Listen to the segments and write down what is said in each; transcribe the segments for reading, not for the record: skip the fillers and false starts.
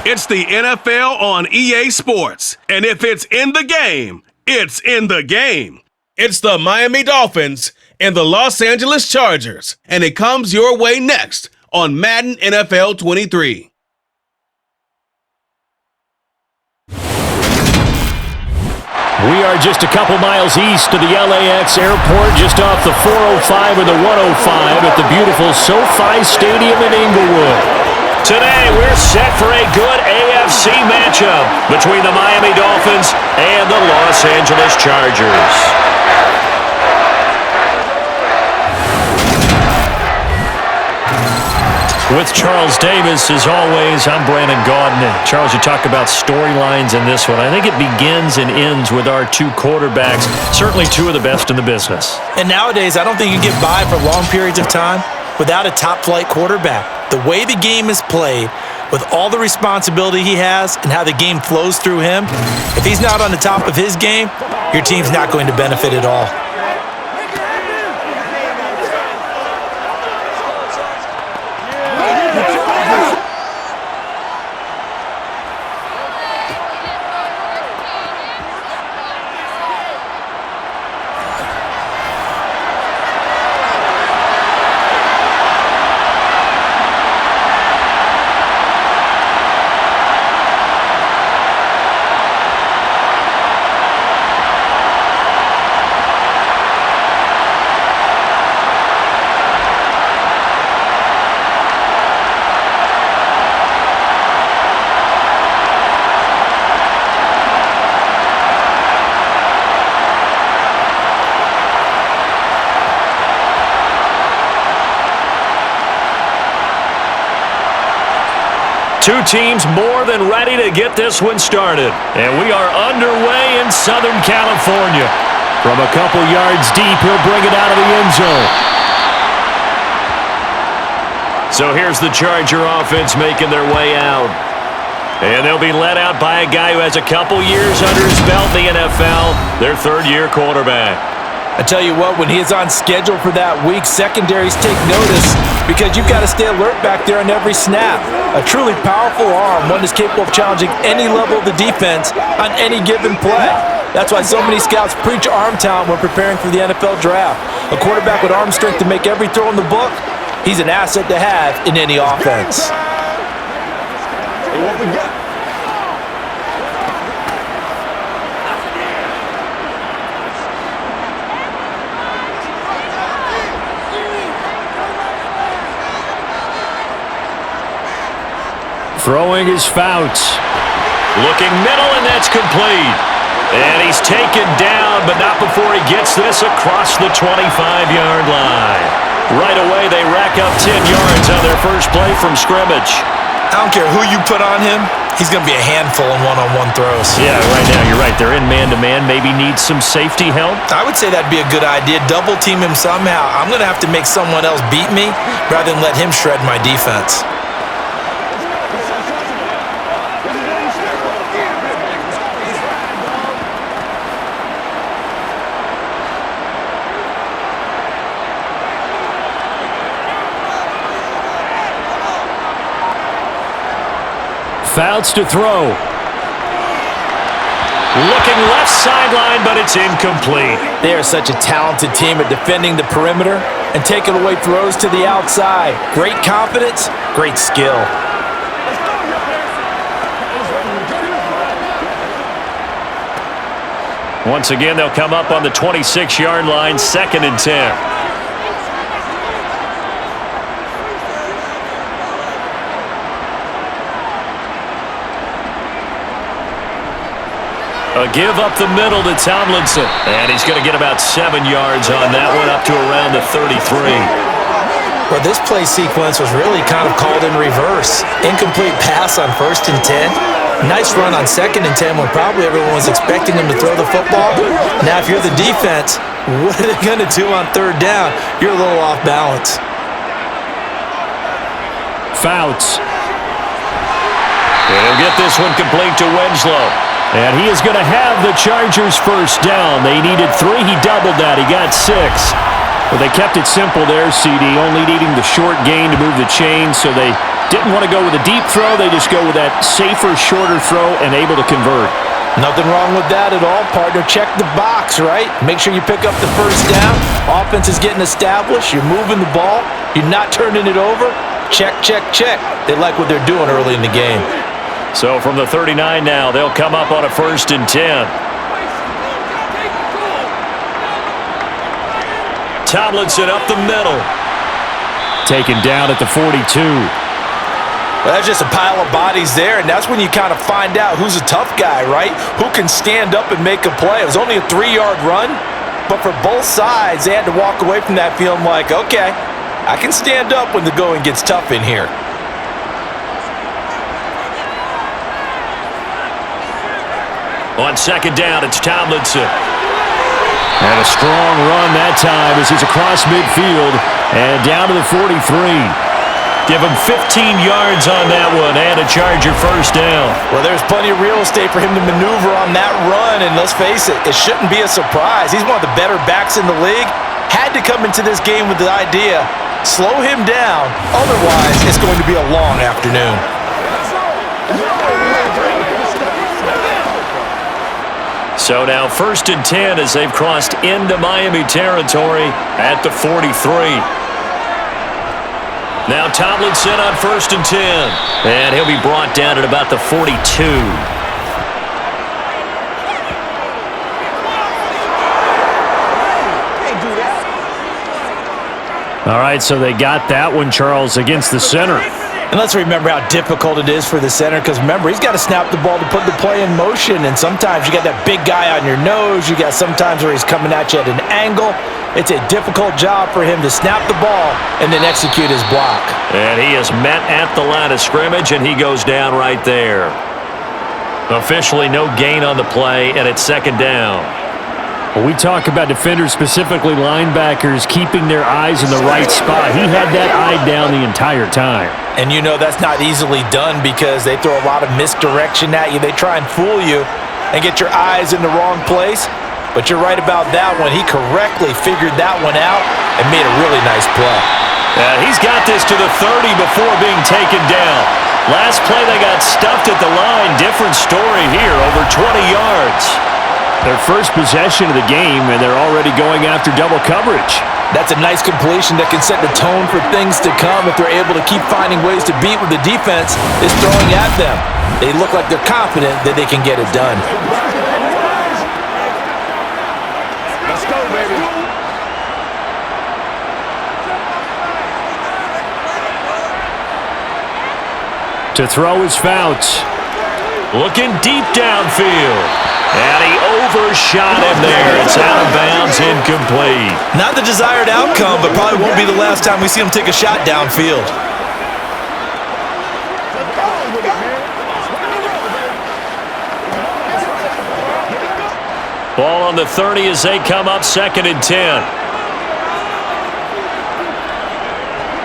It's the NFL on EA Sports. And if it's in the game, it's in the game. It's the Miami Dolphins and the Los Angeles Chargers. And it comes your way next on Madden NFL 23. We are just a couple miles east of the LAX airport, just off the 405 or the 105 at the beautiful SoFi Stadium in Inglewood. Today, we're set for a good AFC matchup between the Miami Dolphins and the Los Angeles Chargers. With Charles Davis, as always, I'm Brandon Gaudin. Charles, you talk about storylines in this one. I think it begins and ends with our two quarterbacks, certainly two of the best in the business. And nowadays, I don't think you can get by for long periods of time without a top-flight quarterback. The way the game is played, with all the responsibility he has and how the game flows through him, if he's not on the top of his game, your team's not going to benefit at all. Two teams more than ready to get this one started. And we are underway in Southern California. From a couple yards deep, he'll bring it out of the end zone. So here's the Charger offense making their way out. And they'll be led out by a guy who has a couple years under his belt in the NFL, their third-year quarterback. I tell you what, when he is on schedule for that week, secondaries take notice because you've got to stay alert back there on every snap. A truly powerful arm, one that's capable of challenging any level of the defense on any given play. That's why so many scouts preach arm talent when preparing for the NFL draft. A quarterback with arm strength to make every throw in the book, he's an asset to have in any offense. Throwing his Fouts. Looking middle, and that's complete. And he's taken down, but not before he gets this across the 25-yard line. Right away, they rack up 10 yards on their first play from scrimmage. I don't care who you put on him, he's going to be a handful in one-on-one throws. Yeah, right now, you're right. They're in man-to-man, maybe need some safety help. I would say that'd be a good idea. Double team him somehow. I'm going to have to make someone else beat me rather than let him shred my defense. Fouts to throw. Looking left sideline, but it's incomplete. They are such a talented team at defending the perimeter and taking away throws to the outside. Great confidence, great skill. Once again, they'll come up on the 26-yard line, 2nd and 10. A give up the middle to Tomlinson. And he's going to get about 7 yards on that one, up to around the 33. Well, this play sequence was really kind of called in reverse. Incomplete pass on 1st and 10. Nice run on 2nd and 10 when probably everyone was expecting him to throw the football. Now, if you're the defense, what are they going to do on 3rd down? You're a little off balance. Fouts. They'll get this one complete to Winslow. And he is going to have the Chargers first down. They needed 3. He doubled that. He got 6. Well, they kept it simple there, CD, only needing the short gain to move the chain, so they Didn't want to go with a deep throw. They just go with that safer, shorter throw and able to convert. Nothing wrong with that at all, partner. Check the box, right? Make sure you pick up the first down. Offense is getting established. You're moving the ball. You're not turning it over. Check, check, check. They like what they're doing early in the game. So from the 39 now, they'll come up on a 1st and 10. Tomlinson up the middle. Taken down at the 42. Well, that's just a pile of bodies there, and that's when you kind of find out who's a tough guy, right? Who can stand up and make a play. It was only a 3-yard run, but for both sides, they had to walk away from that feeling like, okay, I can stand up when the going gets tough in here. On 2nd down, it's Tomlinson. And a strong run that time as he's across midfield and down to the 43. Give him 15 yards on that one and a Charger 1st down. Well, there's plenty of real estate for him to maneuver on that run, and let's face it, it shouldn't be a surprise. He's one of the better backs in the league. Had to come into this game with the idea, slow him down, otherwise it's going to be a long afternoon. So now 1st and 10 as they've crossed into Miami territory at the 43. Now Tomlinson on 1st and 10. And he'll be brought down at about the 42. All right, so they got that one, Charles, against the center. And let's remember how difficult it is for the center, because remember, he's got to snap the ball to put the play in motion, and sometimes you got that big guy on your nose. You got sometimes where he's coming at you at an angle. It's a difficult job for him to snap the ball and then execute his block. And he is met at the line of scrimmage, and he goes down right there. Officially no gain on the play, and it's 2nd down. Well, we talk about defenders, specifically linebackers, keeping their eyes in the right spot. He had that eye down the entire time. And you know that's not easily done because they throw a lot of misdirection at you. They try and fool you and get your eyes in the wrong place. But you're right about that one. He correctly figured that one out and made a really nice play. He's got this to the 30 before being taken down. Last play they got stuffed at the line. Different story here, over 20 yards. Their first possession of the game, and they're already going after double coverage. That's a nice completion that can set the tone for things to come if they're able to keep finding ways to beat what the defense is throwing at them. They look like they're confident that they can get it done. Let's go, baby. To throw his Fouts. Looking deep downfield. And he overshot him there. It's out of bounds, incomplete. Not the desired outcome, but probably won't be the last time we see him take a shot downfield. Ball on the 30 as they come up 2nd and 10.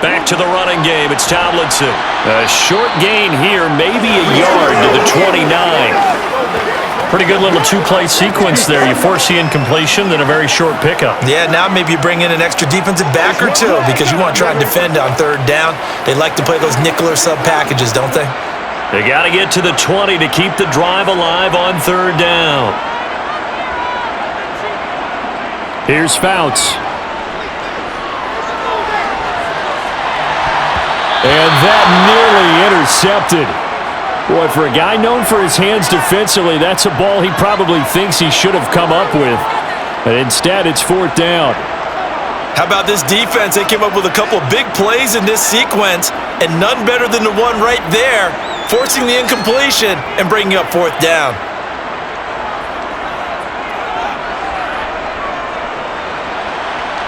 Back to the running game. It's Tomlinson. A short gain here, maybe a yard to the 29. Pretty good little two-play sequence there. You force the incompletion, then a very short pickup. Yeah, now maybe you bring in an extra defensive back or two because you want to try and defend on 3rd down. They like to play those nickel or sub packages, don't they? They got to get to the 20 to keep the drive alive on 3rd down. Here's Fouts. And that nearly intercepted. Boy, for a guy known for his hands defensively, that's a ball he probably thinks he should have come up with. But instead, it's 4th down. How about this defense? They came up with a couple of big plays in this sequence, and none better than the one right there, forcing the incompletion and bringing up 4th down.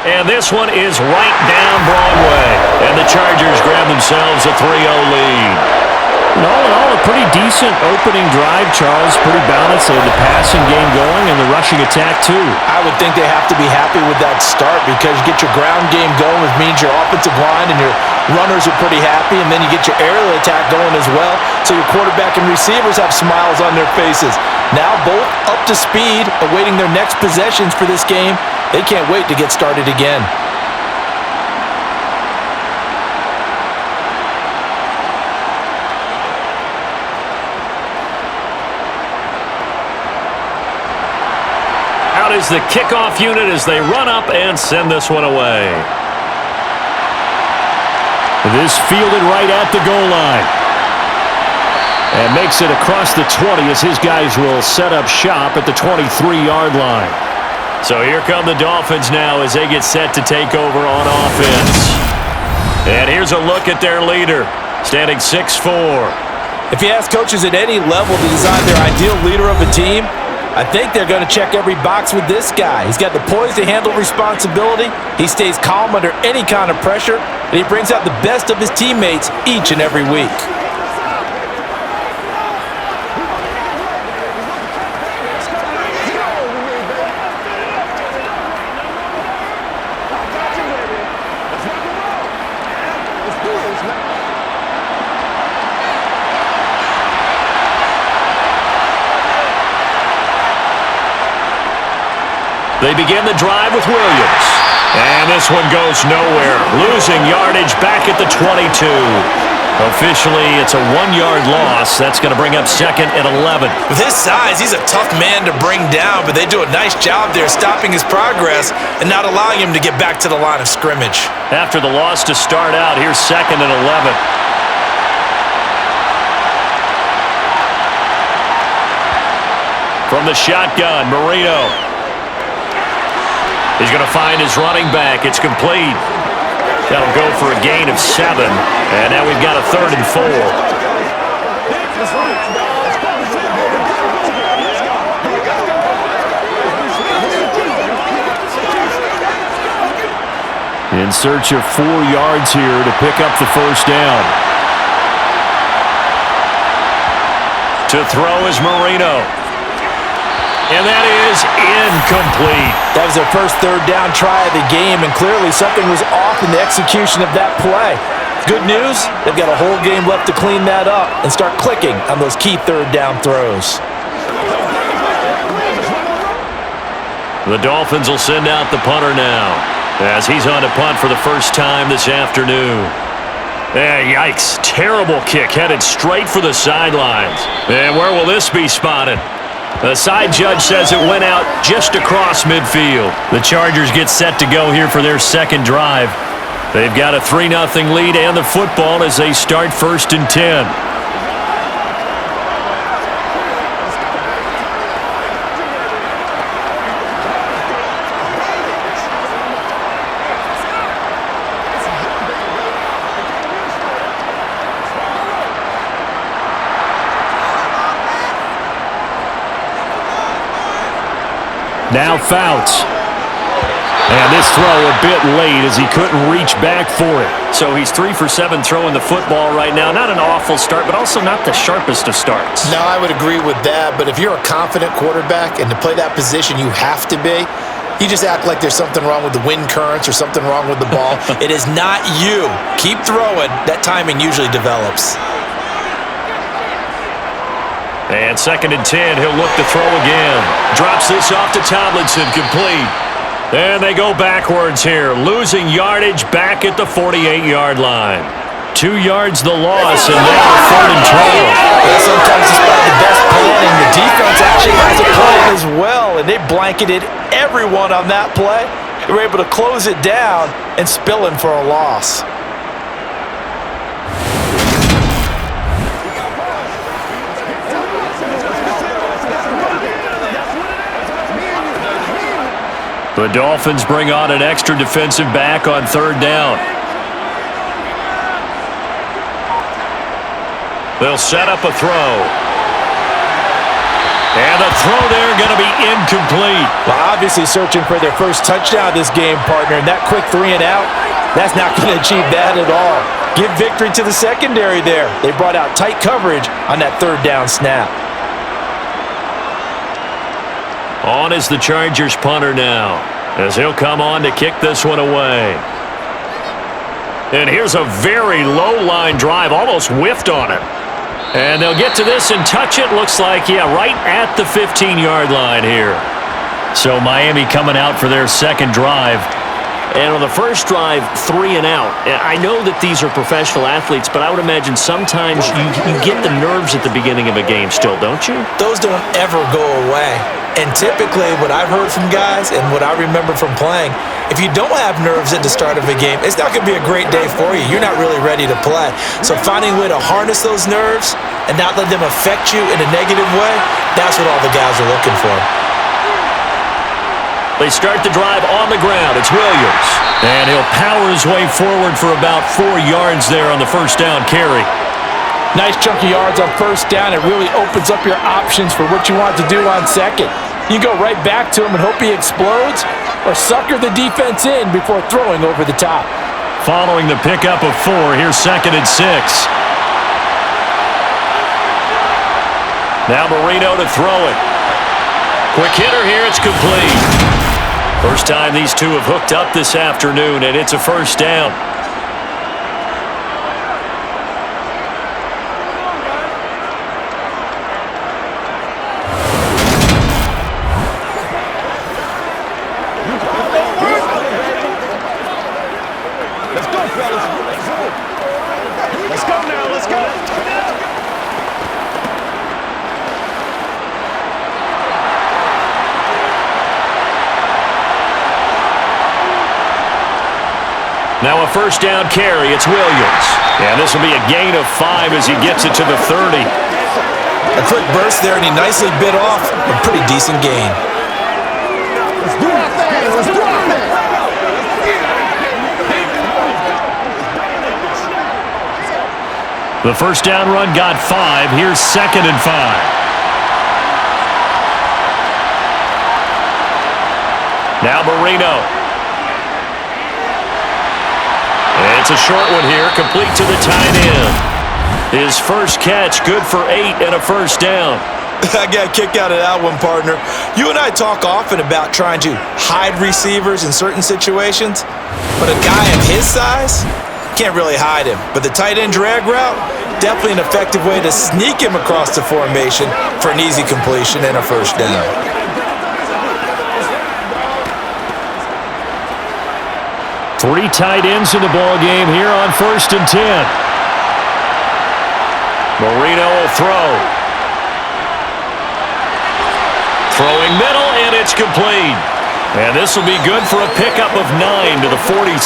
And this one is right down Broadway. And the Chargers grab themselves a 3-0 lead. And all in all, a pretty decent opening drive, Charles. Pretty balanced. They had the passing game going and the rushing attack, too. I would think they have to be happy with that start because you get your ground game going, which means your offensive line and your runners are pretty happy, and then you get your aerial attack going as well, so your quarterback and receivers have smiles on their faces. Now both up to speed, awaiting their next possessions for this game. They can't wait to get started again. Out is the kickoff unit as they run up and send this one away. This fielded right at the goal line. And makes it across the 20 as his guys will set up shop at the 23-yard line. So here come the Dolphins now as they get set to take over on offense. And here's a look at their leader, standing 6'4". If you ask coaches at any level to design their ideal leader of a team, I think they're going to check every box with this guy. He's got the poise to handle responsibility. He stays calm under any kind of pressure, and he brings out the best of his teammates each and every week. They begin the drive with Williams. And this one goes nowhere. Losing yardage back at the 22. Officially, it's a 1-yard loss. That's going to bring up second and 11. With his size, he's a tough man to bring down, but they do a nice job there stopping his progress and not allowing him to get back to the line of scrimmage. After the loss to start out, here's second and 11. From the shotgun, Marino. He's going to find his running back. It's complete. That'll go for a gain of 7. And now we've got a 3rd and 4. In search of 4 yards here to pick up the first down. To throw is Marino. And that is incomplete. That was their first 3rd down try of the game, and clearly something was off in the execution of that play. Good news, they've got a whole game left to clean that up and start clicking on those key 3rd down throws. The Dolphins will send out the punter now as he's on to punt for the first time this afternoon. Yikes, terrible kick headed straight for the sidelines. And where will this be spotted? The side judge says it went out just across midfield. The Chargers get set to go here for their second drive. They've got a 3-0 lead and the football as they start 1st and 10. Now Fouts. And this throw a bit late as he couldn't reach back for it. So he's 3 for 7 throwing the football right now. Not an awful start, but also not the sharpest of starts. No, I would agree with that. But if you're a confident quarterback and to play that position you have to be, you just act like there's something wrong with the wind currents or something wrong with the ball. It is not you. Keep throwing. That timing usually develops. And 2nd and 10, he'll look to throw again. Drops this off to Tomlinson, complete. And they go backwards here, losing yardage back at the 48-yard line. 2 yards the loss, and now 3rd and 12. Sometimes despite the best planning, the defense actually has a plan as well, and they blanketed everyone on that play. They were able to close it down and spill in for a loss. The Dolphins bring on an extra defensive back on 3rd down. They'll set up a throw. And the throw there going to be incomplete. Well, obviously searching for their first touchdown this game, partner. And that quick 3 and out, that's not going to achieve that at all. Give victory to the secondary there. They brought out tight coverage on that 3rd down snap. On is the Chargers punter now, as he'll come on to kick this one away. And here's a very low-line drive, almost whiffed on it. And they'll get to this and touch it. Looks like, yeah, right at the 15-yard line here. So Miami coming out for their second drive. And on the first drive, 3 and out. I know that these are professional athletes, but I would imagine sometimes you get the nerves at the beginning of a game still, don't you? Those don't ever go away. And typically what I've heard from guys and what I remember from playing, if you don't have nerves at the start of a game, it's not going to be a great day for you. You're not really ready to play. So finding a way to harness those nerves and not let them affect you in a negative way, that's what all the guys are looking for. They start the drive on the ground. It's Williams. And he'll power his way forward for about 4 yards there on the first down carry. Nice chunk of yards on first down. It really opens up your options for what you want to do on second. You can go right back to him and hope he explodes or sucker the defense in before throwing over the top. Following the pickup of 4, here's 2nd and 6. Now Marino to throw it. Quick hitter here, it's complete. First time these two have hooked up this afternoon, and it's a first down. Now a first down carry, it's Williams. And this will be a gain of 5 as he gets it to the 30. A quick burst there, and he nicely bit off a pretty decent gain. Let's do our thing. Let's do our thing. The first down run got 5. Here's 2nd and 5. Now Marino. It's a short one here, complete to the tight end. His first catch, good for 8 and a first down. I got a kick out of that one, partner. You and I talk often about trying to hide receivers in certain situations, but a guy of his size can't really hide him. But the tight end drag route, definitely an effective way to sneak him across the formation for an easy completion and a first down. Three tight ends in the ball game here on 1st and 10. Marino will throw. Throwing middle, and it's complete. And this will be good for a pickup of 9 to the 46.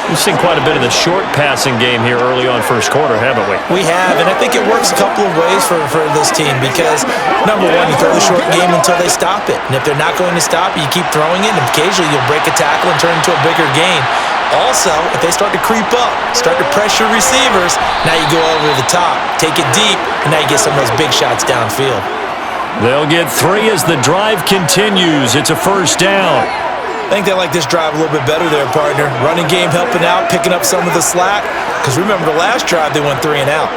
We've seen quite a bit of the short passing game here early on first quarter, haven't we? We have, and I think it works a couple of ways for this team because, number one, you throw the short game until they stop it. And if they're not going to stop it, you keep throwing it, and occasionally you'll break a tackle and turn it into a bigger gain. Also, if they start to creep up, start to pressure receivers, now you go over the top, take it deep, and now you get some of those big shots downfield. They'll get 3 as the drive continues. It's a first down. I think they like this drive a little bit better there, partner. Running game helping out, picking up some of the slack. Because remember the last drive, they went 3 and out.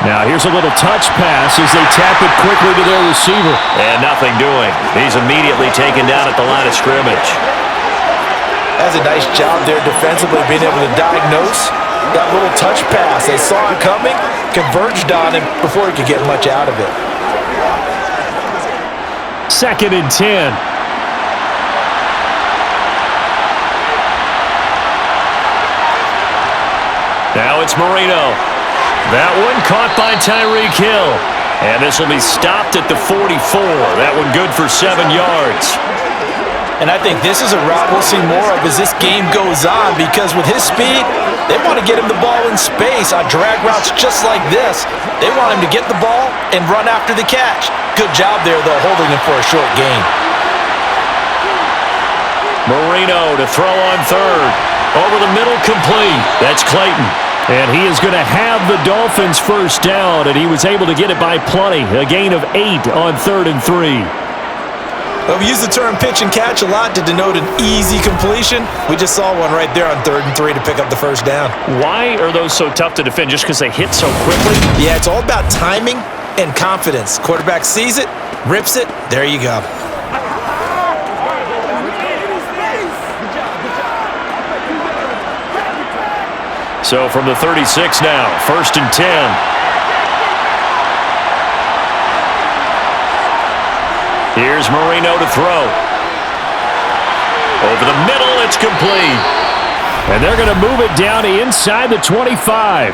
Now here's a little touch pass as they tap it quickly to their receiver. And nothing doing. He's immediately taken down at the line of scrimmage. That's a nice job there defensively, being able to diagnose that little touch pass. They saw it coming, converged on him before he could get much out of it. 2nd and 10. Now it's Marino. That one caught by Tyreek Hill. And this will be stopped at the 44. That one good for 7 yards. And I think this is a route we'll see more of as this game goes on because with his speed, they want to get him the ball in space on drag routes just like this. They want him to get the ball and run after the catch. Good job there, though, holding him for a short gain. Marino to throw on 3rd. Over the middle, complete. That's Clayton. And he is going to have the Dolphins first down, and he was able to get it by plenty. A gain of 8 on 3rd and 3. Well, we use the term pitch and catch a lot to denote an easy completion. We just saw one right there on 3rd and 3 to pick up the first down. Why are those so tough to defend? Just because they hit so quickly? Yeah, it's all about timing and confidence. Quarterback sees it, rips it, there you go. So from the 36 now, 1st and 10. Here's Marino to throw. Over the middle, it's complete. And they're going to move it down to inside the 25.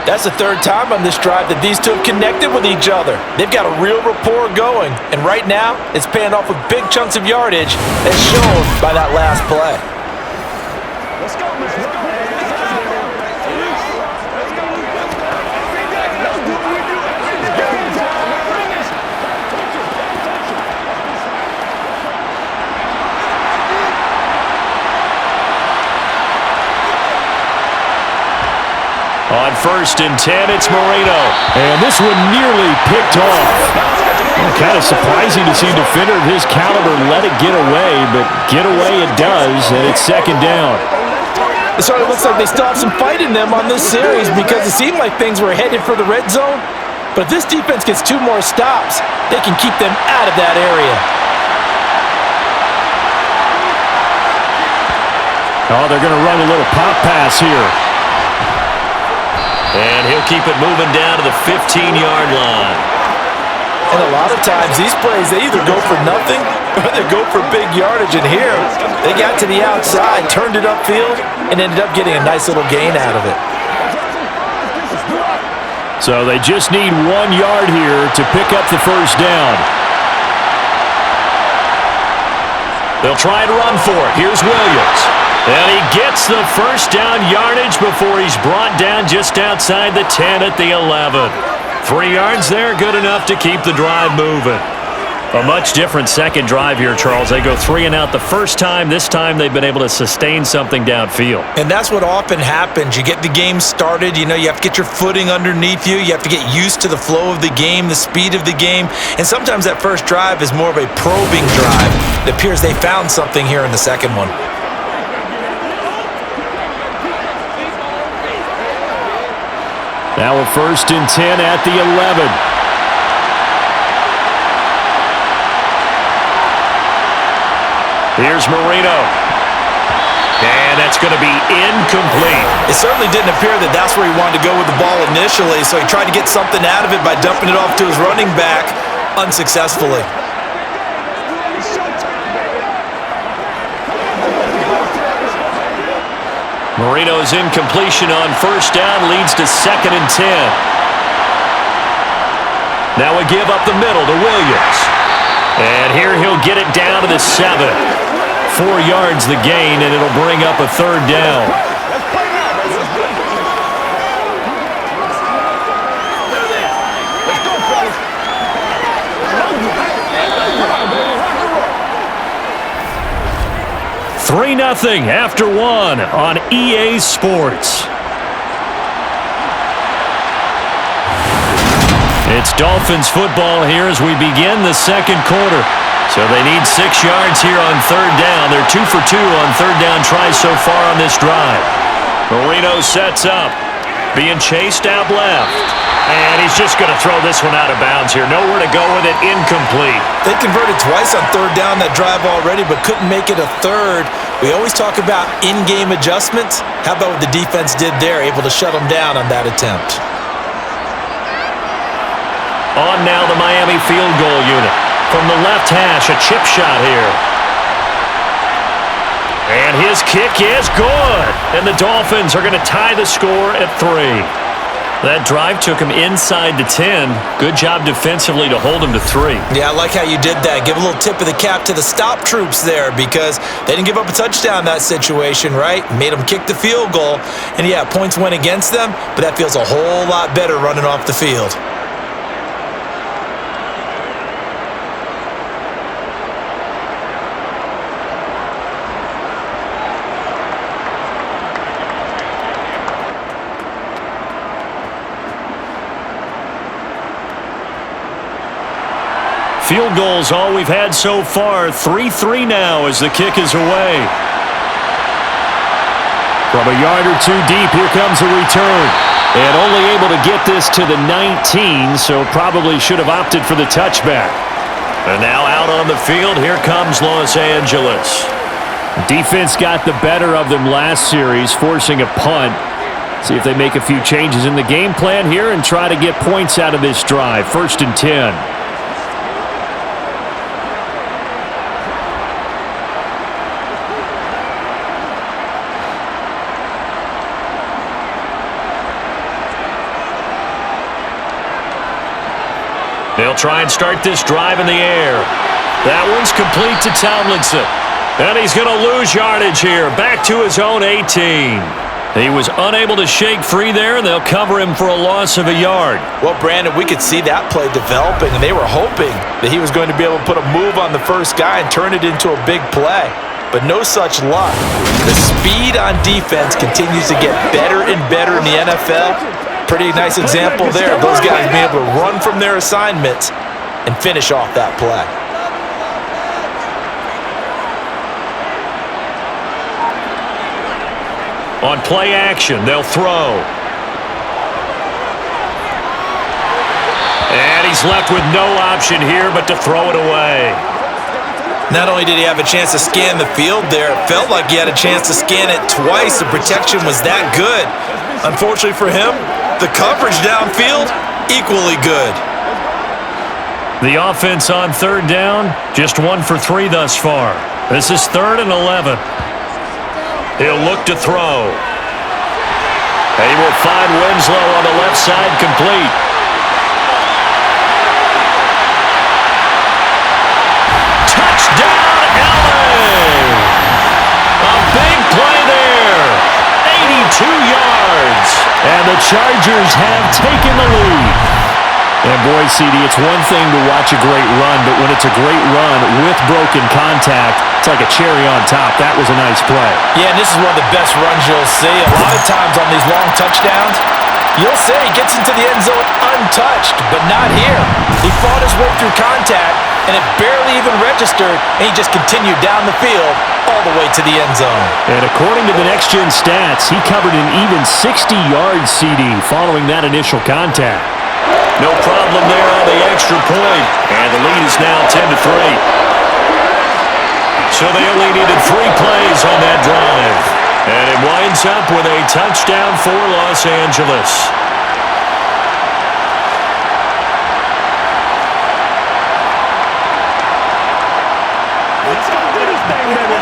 That's the third time on this drive that these two have connected with each other. They've got a real rapport going, and right now it's paying off with big chunks of yardage as shown by that last play. Let's go, man. Let's go. On 1st and 10, it's Marino. And this one nearly picked off. Well, kind of surprising to see a defender of his caliber let it get away, but get away it does, and it's 2nd down. It sort of looks like they still have some fight in them on this series because it seemed like things were headed for the red zone. But if this defense gets 2 more stops, they can keep them out of that area. Oh, they're going to run a little pop pass here. And he'll keep it moving down to the 15-yard line. And a lot of times, these plays, they either go for nothing or they go for big yardage. And here, they got to the outside, turned it upfield, and ended up getting a nice little gain out of it. So they just need 1 yard here to pick up the 1st down. They'll try and run for it. Here's Williams. And he gets the 1st down yardage before he's brought down just outside the 10 at the 11. 3 yards there, good enough to keep the drive moving. A much different second drive here, Charles. They go 3 and out the first time. This time they've been able to sustain something downfield. And that's what often happens. You get the game started. You know, you have to get your footing underneath you. You have to get used to the flow of the game, the speed of the game. And sometimes that first drive is more of a probing drive. It appears they found something here in the second one. Now a 1st and 10 at the 11. Here's Marino. And that's going to be incomplete. It certainly didn't appear that that's where he wanted to go with the ball initially, so he tried to get something out of it by dumping it off to his running back unsuccessfully. Marino's incompletion on 1st down leads to 2nd and 10. Now we give up the middle to Williams. And here he'll get it down to the 7. 4 yards the gain, and it'll bring up a 3rd down. Three 3-0 after 1 on EA Sports. It's Dolphins football here as we begin the second quarter. So they need 6 yards here on 3rd down. They're 2 for 2 on 3rd down tries so far on this drive. Marino sets up, being chased out left. And he's just going to throw this one out of bounds here. Nowhere to go with it, incomplete. They converted twice on 3rd down that drive already, but couldn't make it a 3rd. We always talk about in-game adjustments. How about what the defense did there, able to shut them down on that attempt? On now the Miami field goal unit. From the left hash, a chip shot here. And his kick is good. And the Dolphins are going to tie the score at 3. That drive took him inside the 10. Good job defensively to hold him to 3. Yeah, I like how you did that. Give a little tip of the cap to the stop troops there because they didn't give up a touchdown in that situation, right? Made them kick the field goal. And yeah, points went against them, but that feels a whole lot better running off the field. Field goals all we've had so far. 3-3 now as the kick is away. From a yard or 2 deep, here comes a return. And only able to get this to the 19, so probably should have opted for the touchback. And now out on the field, here comes Los Angeles. Defense got the better of them last series, forcing a punt. See if they make a few changes in the game plan here and try to get points out of this drive. 1st and 10. They'll try and start this drive in the air. That one's complete to Tomlinson. And he's going to lose yardage here. Back to his own 18. He was unable to shake free there, and they'll cover him for a loss of a yard. Well, Brandon, we could see that play developing, and they were hoping that he was going to be able to put a move on the first guy and turn it into a big play. But no such luck. The speed on defense continues to get better and better in the NFL. Pretty nice example there of those guys being able to run from their assignments and finish off that play. On play action, they'll throw. And he's left with no option here but to throw it away. Not only did he have a chance to scan the field there, it felt like he had a chance to scan it twice. The protection was that good. Unfortunately for him, the coverage downfield, equally good. The offense on third down, just 1 for 3 thus far. This is 3rd and 11. He'll look to throw. He will find Winslow on the left side, complete. Touchdown, LA! A big play there. 82 yards. And the Chargers have taken the lead. And boy, CD, it's one thing to watch a great run, but when it's a great run with broken contact, it's like a cherry on top. That was a nice play. Yeah, and this is one of the best runs you'll see. A lot of times on these long touchdowns, you'll say he gets into the end zone untouched, but not here. He fought his way through contact, and it barely even registered, and he just continued down the field all the way to the end zone. And according to the next-gen stats, he covered an even 60-yard CD following that initial contact. No problem there on the extra point, and the lead is now 10-3. So they only needed 3 plays on that drive. And it winds up with a touchdown for Los Angeles. Let's go do this thing, baby.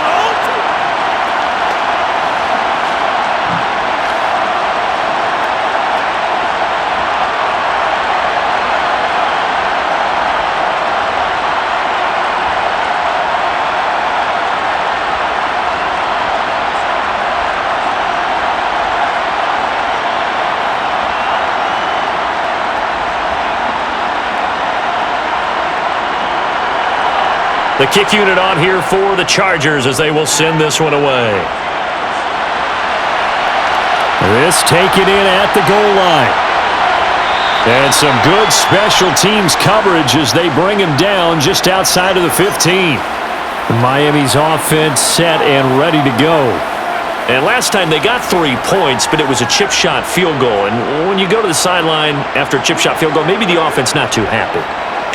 The kick unit on here for the Chargers as they will send this one away. This taken in at the goal line. And some good special teams coverage as they bring him down just outside of the 15. Miami's offense set and ready to go. And last time they got 3 points, but it was a chip shot field goal. And when you go to the sideline after a chip shot field goal, maybe the offense not too happy.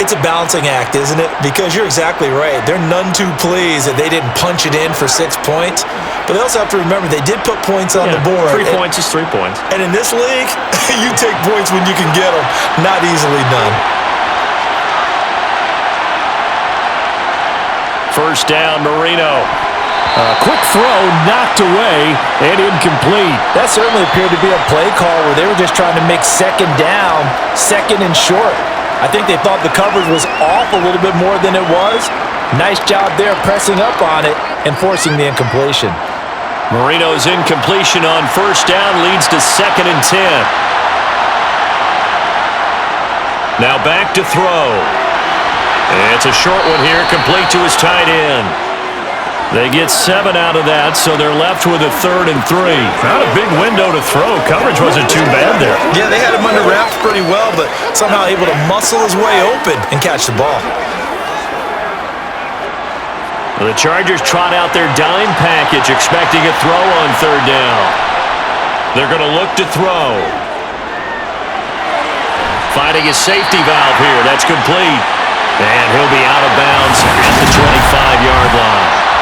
It's a balancing act, isn't it? Because you're exactly right. They're none too pleased that they didn't punch it in for 6 points. But they also have to remember they did put points on the board. 3 points is 3 points. And in this league, you take points when you can get them. Not easily done. First down, Marino. A quick throw knocked away and incomplete. That certainly appeared to be a play call where they were just trying to make second down, second and short. I think they thought the coverage was off a little bit more than it was. Nice job there pressing up on it and forcing the incompletion. Marino's incompletion on first down leads to 2nd and 10. Now back to throw. It's a short one here, complete to his tight end. They get 7 out of that, so they're left with a 3rd and 3. Not a big window to throw. Coverage wasn't too bad there. Yeah, they had him under wraps pretty well, but somehow able to muscle his way open and catch the ball. Well, the Chargers trot out their dime package, expecting a throw on 3rd down. They're going to look to throw. Finding a safety valve here. That's complete. And he'll be out of bounds at the 25-yard line.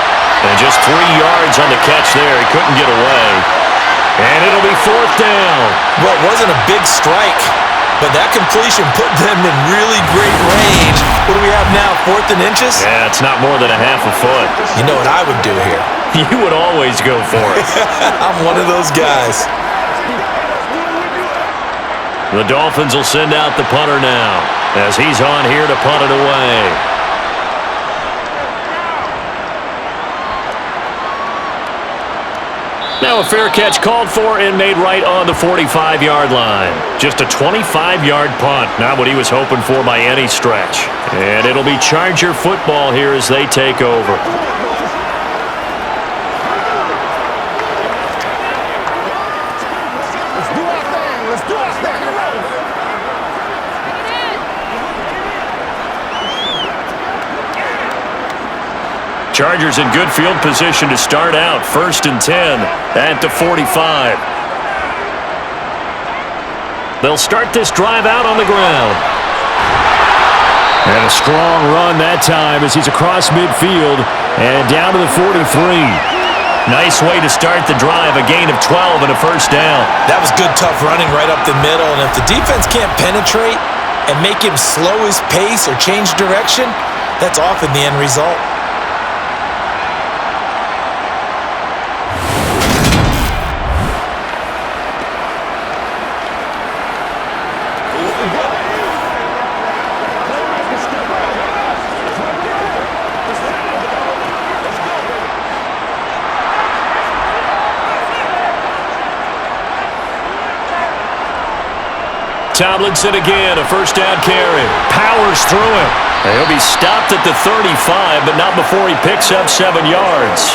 And just 3 yards on the catch there. He couldn't get away. And it'll be 4th down. Well, it wasn't a big strike, but that completion put them in really great range. What do we have now, 4th and inches? Yeah, it's not more than a half a foot. You know what I would do here? You would always go for it. I'm one of those guys. The Dolphins will send out the punter now. as he's on here to punt it away. Now a fair catch called for and made right on the 45-yard line. Just a 25-yard punt, not what he was hoping for by any stretch. And it'll be Charger football here as they take over. Let's do our thing. Let's do our thing. Chargers in good field position to start out. 1st and 10 at the 45. They'll start this drive out on the ground. And a strong run that time as he's across midfield and down to the 43. Nice way to start the drive, a gain of 12 and a 1st down. That was good, tough running right up the middle, and if the defense can't penetrate and make him slow his pace or change direction, that's often the end result. Tomlinson again, a 1st down carry. Powers through him. And he'll be stopped at the 35, but not before he picks up 7 yards.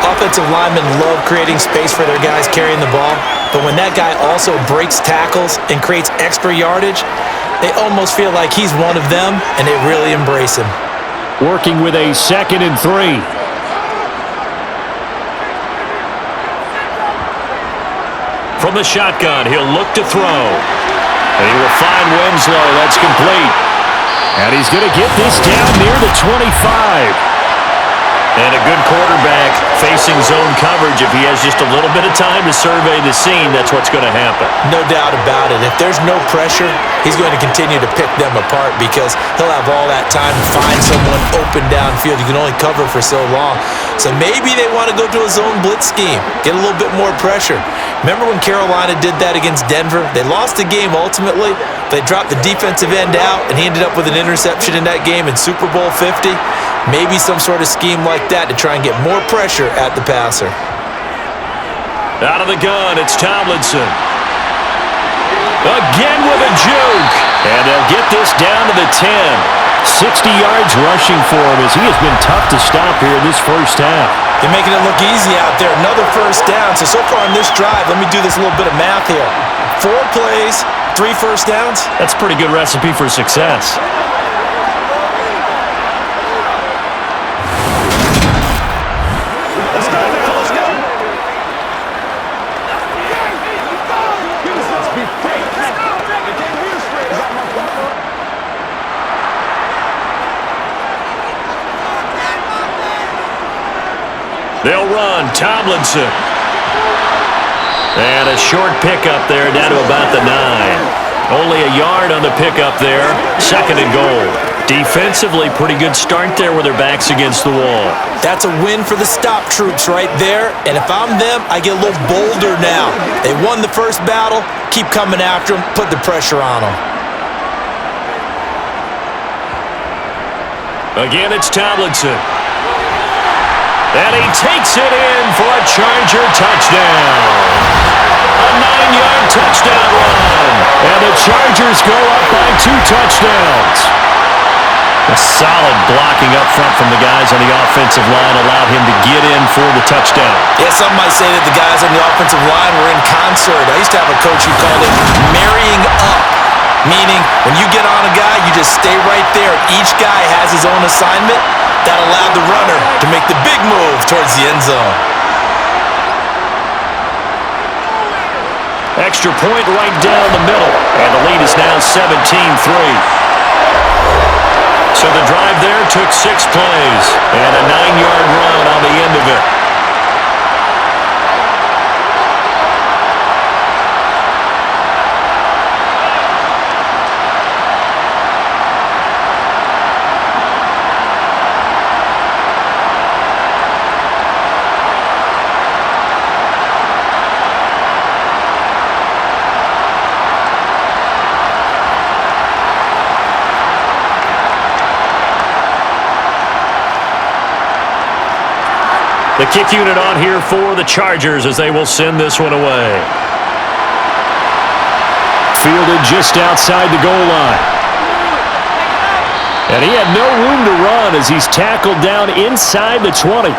Offensive linemen love creating space for their guys carrying the ball, but when that guy also breaks tackles and creates extra yardage, they almost feel like he's one of them, and they really embrace him. Working with a 2nd and 3. From the shotgun, he'll look to throw. And he will find Winslow. That's complete. And he's going to get this down near the 25. And a good quarterback facing zone coverage. If he has just a little bit of time to survey the scene, that's what's going to happen. No doubt about it. If there's no pressure, he's going to continue to pick them apart because he'll have all that time to find someone open downfield. You can only cover for so long. So maybe they want to go to a zone blitz scheme, get a little bit more pressure. Remember when Carolina did that against Denver? They lost the game ultimately. They dropped the defensive end out, and he ended up with an interception in that game in Super Bowl 50. Maybe some sort of scheme like that to try and get more pressure at the passer. Out of the gun, it's Tomlinson. Again with a juke. And they'll get this down to the 10. 60 yards rushing for him as he has been tough to stop here in this 1st half. They're making it look easy out there. Another 1st down. So far on this drive, let me do this little bit of math here. 4 plays, 3 1st downs. That's a pretty good recipe for success. They'll run. Tomlinson. And a short pickup there down to about the 9. Only a yard on the pickup there. 2nd and goal. Defensively, pretty good start there with their backs against the wall. That's a win for the stop troops right there. And if I'm them, I get a little bolder now. They won the 1st battle. Keep coming after them. Put the pressure on them. Again, it's Tomlinson. And he takes it in for a Charger touchdown. A 9-yard touchdown run. And the Chargers go up by 2 touchdowns. A solid blocking up front from the guys on the offensive line allowed him to get in for the touchdown. Yeah, some might say that the guys on the offensive line were in concert. I used to have a coach who called it marrying up, meaning when you get on a guy, you just stay right there. Each guy has his own assignment. That allowed the runner to make the big move towards the end zone. Extra point right down the middle. And the lead is now 17-3. So the drive there took 6 plays. And a 9-yard run on the end of it. The kick unit on here for the Chargers as they will send this one away. Fielded just outside the goal line. And he had no room to run as he's tackled down inside the 20.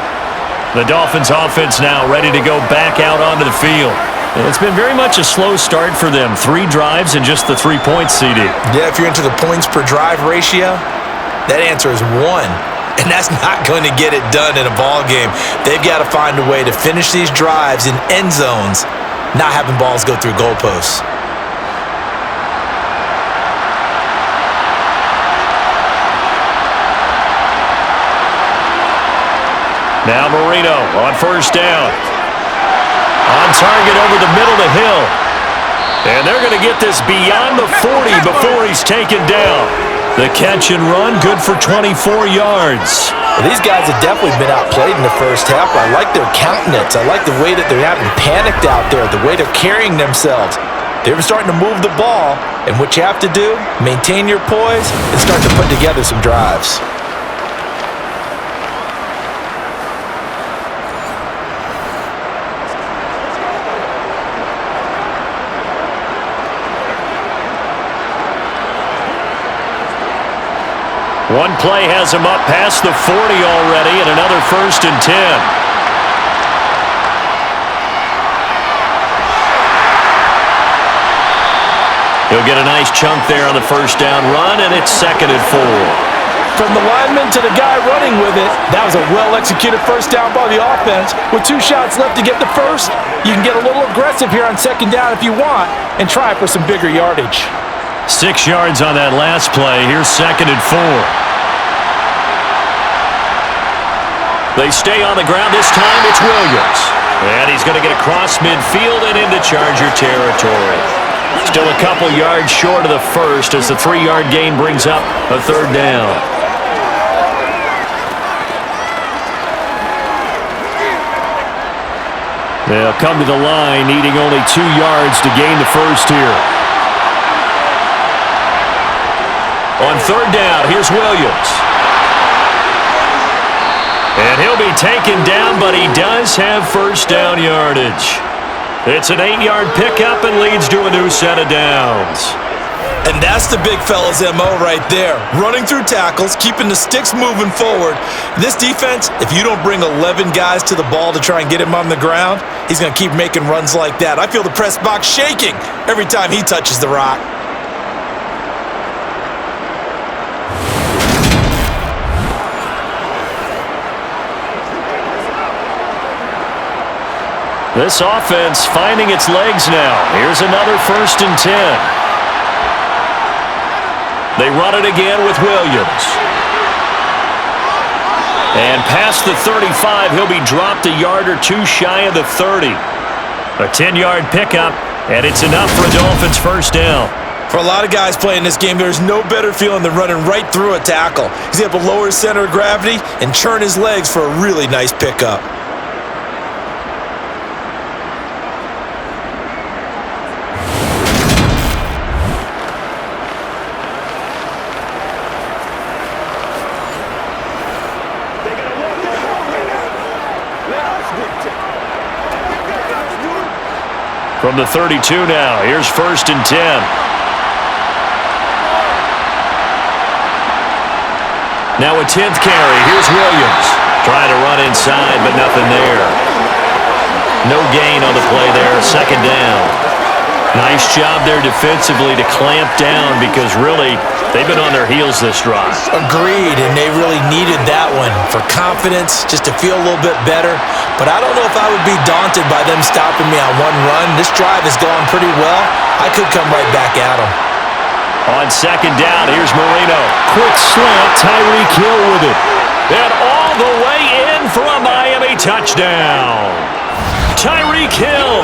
The Dolphins offense now ready to go back out onto the field. And it's been very much a slow start for them. 3 drives and just the 3 points, CD. Yeah, if you're into the points per drive ratio, that answer is 1. And that's not going to get it done in a ball game. They've got to find a way to finish these drives in end zones, not having balls go through goalposts. Now Marino on first down. On target over the middle to Hill. And they're going to get this beyond the 40 before he's taken down. The catch and run, good for 24 yards. Well, these guys have definitely been outplayed in the first half. I like their countenance. I like the way that they're having panicked out there, the way they're carrying themselves. They're starting to move the ball, and what you have to do, maintain your poise and start to put together some drives. One play has him up past the 40 already, and another 1st and 10. He'll get a nice chunk there on the first down run, and it's 2nd and 4. From the lineman to the guy running with it, that was a well-executed first down by the offense. With 2 shots left to get the first, you can get a little aggressive here on 2nd down if you want and try for some bigger yardage. 6 yards on that last play. Here's 2nd and 4. They stay on the ground. This time it's Williams. And he's going to get across midfield and into Charger territory. Still a couple yards short of the first as the 3-yard gain brings up a 3rd down. They'll come to the line, needing only 2 yards to gain the first here. On 3rd down, here's Williams. And he'll be taken down, but he does have first down yardage. It's an 8-yard pickup and leads to a new set of downs. And that's the big fella's MO right there. Running through tackles, keeping the sticks moving forward. This defense, if you don't bring 11 guys to the ball to try and get him on the ground, he's going to keep making runs like that. I feel the press box shaking every time he touches the rock. This offense finding its legs now. Here's another 1st and 10. They run it again with Williams. And past the 35, he'll be dropped a yard or 2 shy of the 30. A 10-yard pickup, and it's enough for a Dolphins first down. For a lot of guys playing this game, there's no better feeling than running right through a tackle. He's able to lower his center of gravity and churn his legs for a really nice pickup. From the 32 now, here's 1st and 10. Now a 10th carry, here's Williams. Trying to run inside, but nothing there. No gain on the play there, 2nd down. Nice job there defensively to clamp down because really, they've been on their heels this drive. Agreed, and they really needed that one for confidence, just to feel a little bit better. But I don't know if I would be daunted by them stopping me on one run. This drive has gone pretty well. I could come right back at them. On 2nd down, here's Marino. Quick slant, Tyreek Hill with it. And all the way in for a Miami touchdown. Tyreek Hill,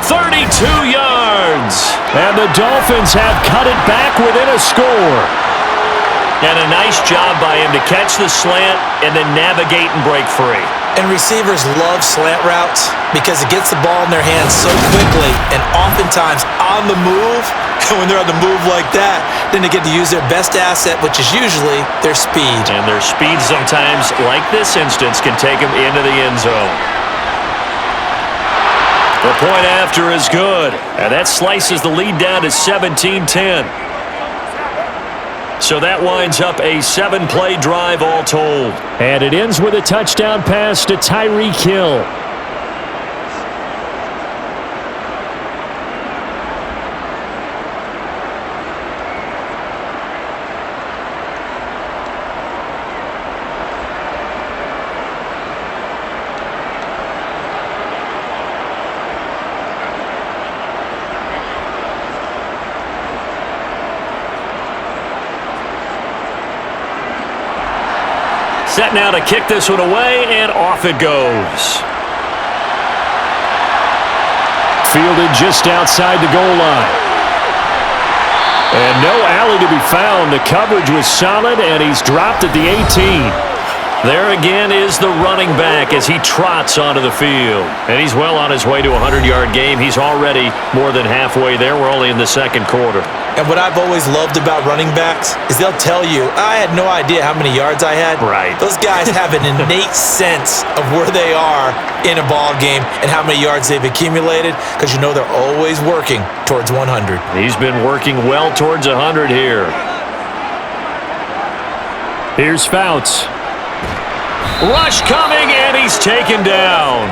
32 yards. And the Dolphins have cut it back within a score. And a nice job by him to catch the slant and then navigate and break free. And receivers love slant routes because it gets the ball in their hands so quickly and oftentimes on the move. And when they're on the move like that, then they get to use their best asset, which is usually their speed. And their speed sometimes, like this instance, can take them into the end zone. The point after is good, and that slices the lead down to 17-10. So that winds up a 7-play drive all told. And it ends with a touchdown pass to Tyreek Hill. Set now to kick this one away, and off it goes. Fielded just outside the goal line. And no alley to be found. The coverage was solid, and he's dropped at the 18. There again is the running back as he trots onto the field. And he's well on his way to a 100-yard game. He's already more than halfway there. We're only in the second quarter. And what I've always loved about running backs is they'll tell you, I had no idea how many yards I had. Right. Those guys have an innate sense of where they are in a ball game and how many yards they've accumulated because you know they're always working towards 100. He's been working well towards 100 here. Here's Fouts. Rush coming, and he's taken down.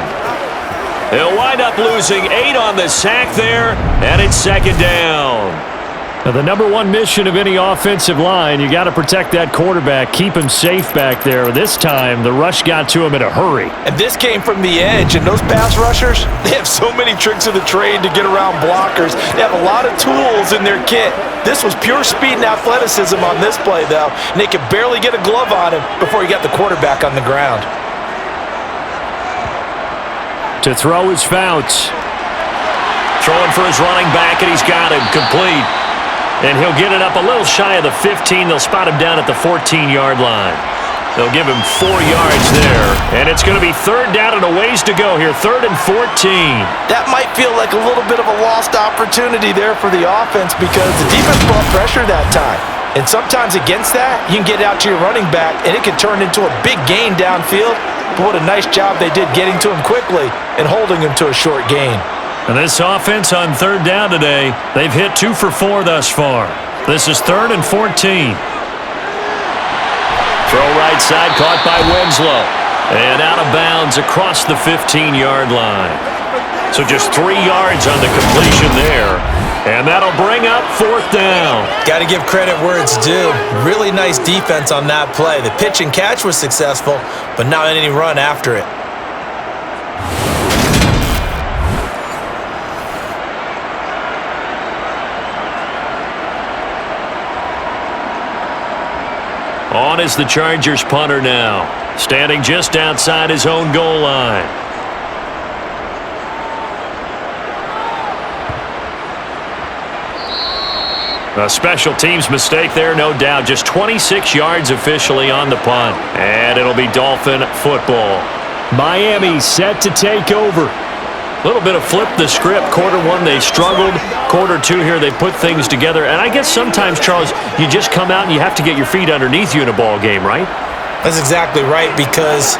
He'll wind up losing 8 on the sack there, and it's second down. Now, the number one mission of any offensive line, you got to protect that quarterback, keep him safe back there. This time, the rush got to him in a hurry. And this came from the edge, and those pass rushers, they have so many tricks of the trade to get around blockers. They have a lot of tools in their kit. This was pure speed and athleticism on this play, though, and they could barely get a glove on him before he got the quarterback on the ground. To throw is Fouts. Throwing for his running back, and he's got him complete. And he'll get it up a little shy of the 15. They'll spot him down at the 14-yard line. They'll give him 4 yards there. And it's going to be third down and a ways to go here. 3rd and 14. That might feel like a little bit of a lost opportunity there for the offense because the defense brought pressure that time. And sometimes against that, you can get out to your running back, and it can turn into a big gain downfield. But what a nice job they did getting to him quickly and holding him to a short gain. And this offense on third down today, they've hit 2 for 4 thus far. This is 3rd and 14. Throw right side, caught by Winslow. And out of bounds across the 15-yard line. So just 3 yards on the completion there. And that'll bring up 4th down. Got to give credit where it's due. Really nice defense on that play. The pitch and catch was successful, but not any run after it. On is the Chargers punter now, standing just outside his own goal line. A special teams mistake there, no doubt. Just 26 yards officially on the punt. And it'll be Dolphin football. Miami set to take over. A little bit of flip the script. Quarter 1, they struggled. Quarter 2 here, they put things together. And I guess sometimes, Charles, you just come out and you have to get your feet underneath you in a ball game, right? That's exactly right, because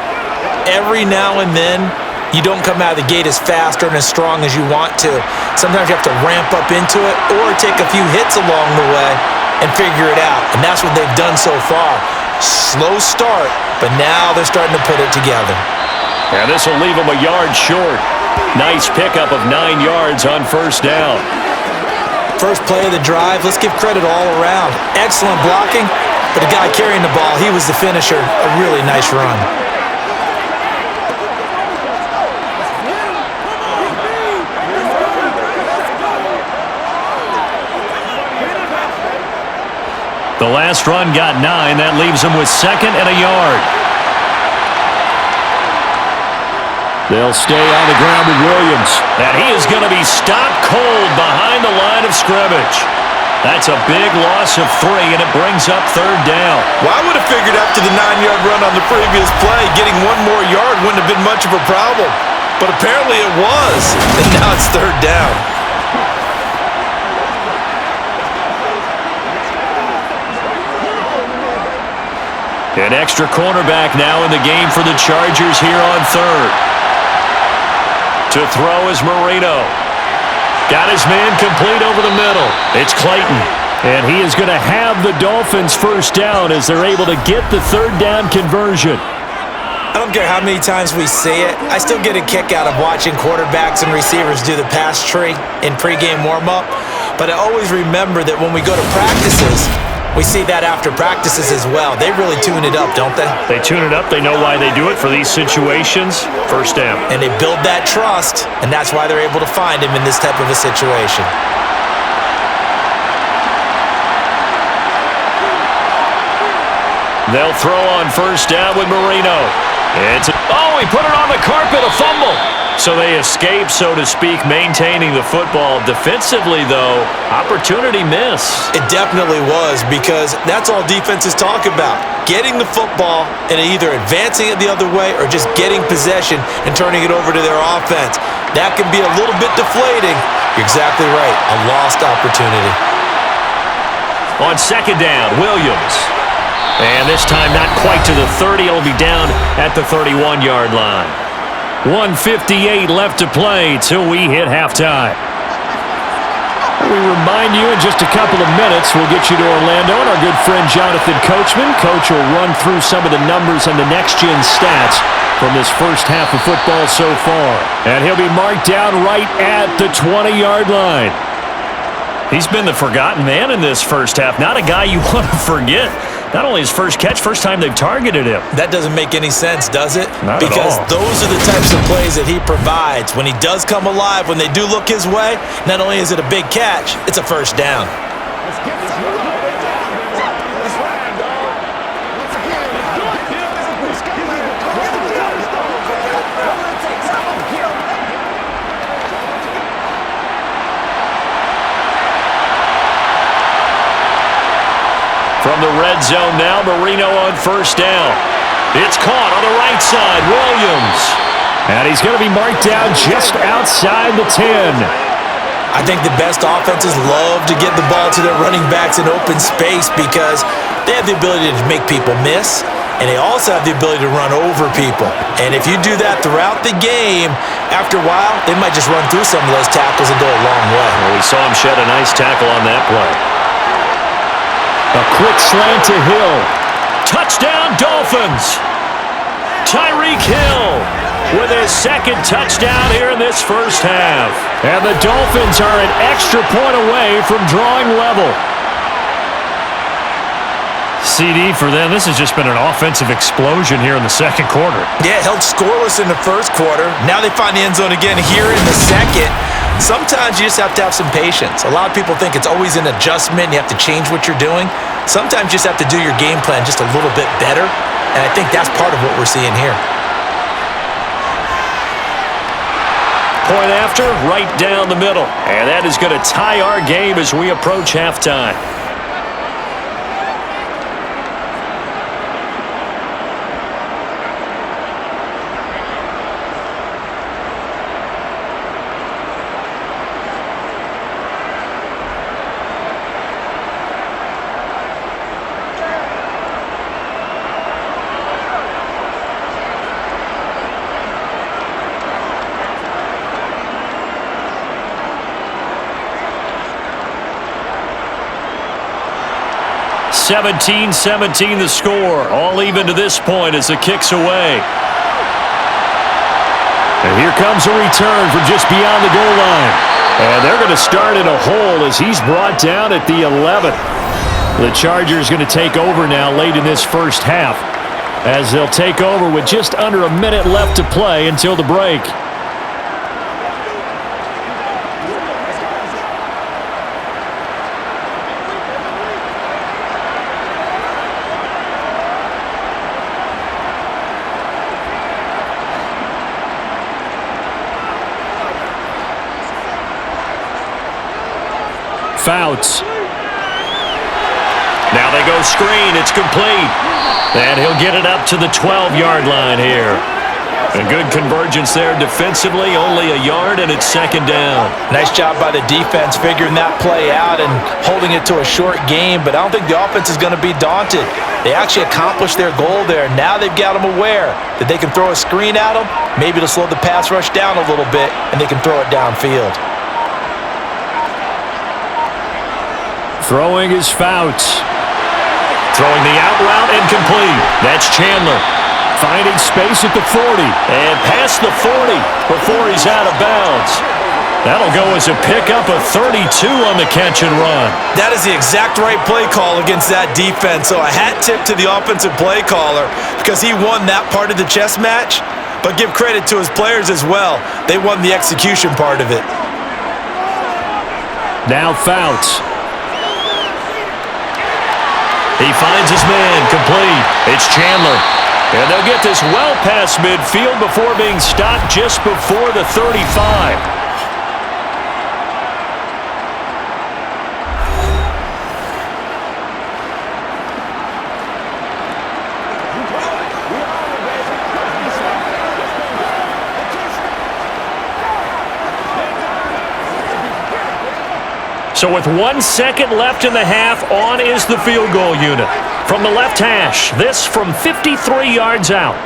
every now and then, you don't come out of the gate as fast or as strong as you want to. Sometimes you have to ramp up into it or take a few hits along the way and figure it out. And that's what they've done so far. Slow start, but now they're starting to put it together. And this will leave them a yard short. Nice pickup of 9 yards on first down. First play of the drive, let's give credit all around. Excellent blocking, but the guy carrying the ball, he was the finisher. A really nice run. The last run got 9. That leaves him with 2nd and a yard. They'll stay on the ground with Williams. And he is going to be stopped cold behind the line of scrimmage. That's a big loss of 3, and it brings up third down. Well, I would have figured after the 9-yard run on the previous play, getting one more yard wouldn't have been much of a problem. But apparently it was, and now it's third down. An extra cornerback now in the game for the Chargers here on third. To throw is Marino. Got his man complete over the middle. It's Clayton. And he is going to have the Dolphins first down as they're able to get the third down conversion. I don't care how many times we see it. I still get a kick out of watching quarterbacks and receivers do the pass tree in pregame warm-up. But I always remember that when we go to practices, we see that after practices as well. They really tune it up, don't they? They tune it up. They know why they do it for these situations. First down. And they build that trust, and that's why they're able to find him in this type of a situation. They'll throw on first down with Marino. He put it on the carpet, a fumble. So they escape, so to speak, maintaining the football. Defensively, though, opportunity miss. It definitely was, because that's all defenses talk about. Getting the football and either advancing it the other way or just getting possession and turning it over to their offense. That can be a little bit deflating. You're exactly right. A lost opportunity. On second down, Williams. And this time not quite to the 30. It'll be down at the 31-yard line. 1:58 left to play till we hit halftime. We remind you in just a couple of minutes we'll get you to Orlando and our good friend Jonathan Coachman. Coach will run through some of the numbers and the next-gen stats from this first half of football so far. And he'll be marked down right at the 20-yard line. He's been the forgotten man in this first half. Not a guy you want to forget. Not only his first catch, first time they've targeted him. That doesn't make any sense, does it? Not because at all. Those are the types of plays that he provides. When he does come alive, when they do look his way, not only is it a big catch, it's a first down. From the red zone now, Marino on first down. It's caught on the right side, Williams. And he's going to be marked down just outside the 10. I think the best offenses love to get the ball to their running backs in open space because they have the ability to make people miss, and they also have the ability to run over people. And if you do that throughout the game, after a while, they might just run through some of those tackles and go a long way. Well, we saw him shed a nice tackle on that play. A quick slant to Hill. Touchdown, Dolphins! Tyreek Hill with his second touchdown here in this first half. And the Dolphins are an extra point away from drawing level. CD for them. This has just been an offensive explosion here in the second quarter. Yeah, held scoreless in the first quarter. Now they find the end zone again here in the second. Sometimes you just have to have some patience. A lot of people think it's always an adjustment. You have to change what you're doing. Sometimes you just have to do your game plan just a little bit better. And I think that's part of what we're seeing here. Point after, right down the middle. And that is going to tie our game as we approach halftime. (17-17) the score. All even to this point as the kick's away. And here comes a return from just beyond the goal line. And they're going to start in a hole as he's brought down at the 11. The Chargers going to take over now late in this first half as they'll take over with just under a minute left to play until the break. Fouts. Now they go screen. It's complete. And he'll get it up to the 12-yard line here. A good convergence there defensively, only a yard, and it's second down. Nice job by the defense figuring that play out and holding it to a short game, but I don't think the offense is going to be daunted. They actually accomplished their goal there. Now they've got them aware that they can throw a screen at them. Maybe to slow the pass rush down a little bit, and they can throw it downfield. Throwing is Fouts. Throwing the out route incomplete. That's Chandler. Finding space at the 40. And past the 40 before he's out of bounds. That'll go as a pickup of 32 on the catch and run. That is the exact right play call against that defense. So a hat tip to the offensive play caller because he won that part of the chess match. But give credit to his players as well. They won the execution part of it. Now Fouts. He finds his man complete. It's Chandler. And they'll get this well past midfield before being stopped just before the 35. So with 1 second left in the half, on is the field goal unit. From the left hash, this from 53 yards out.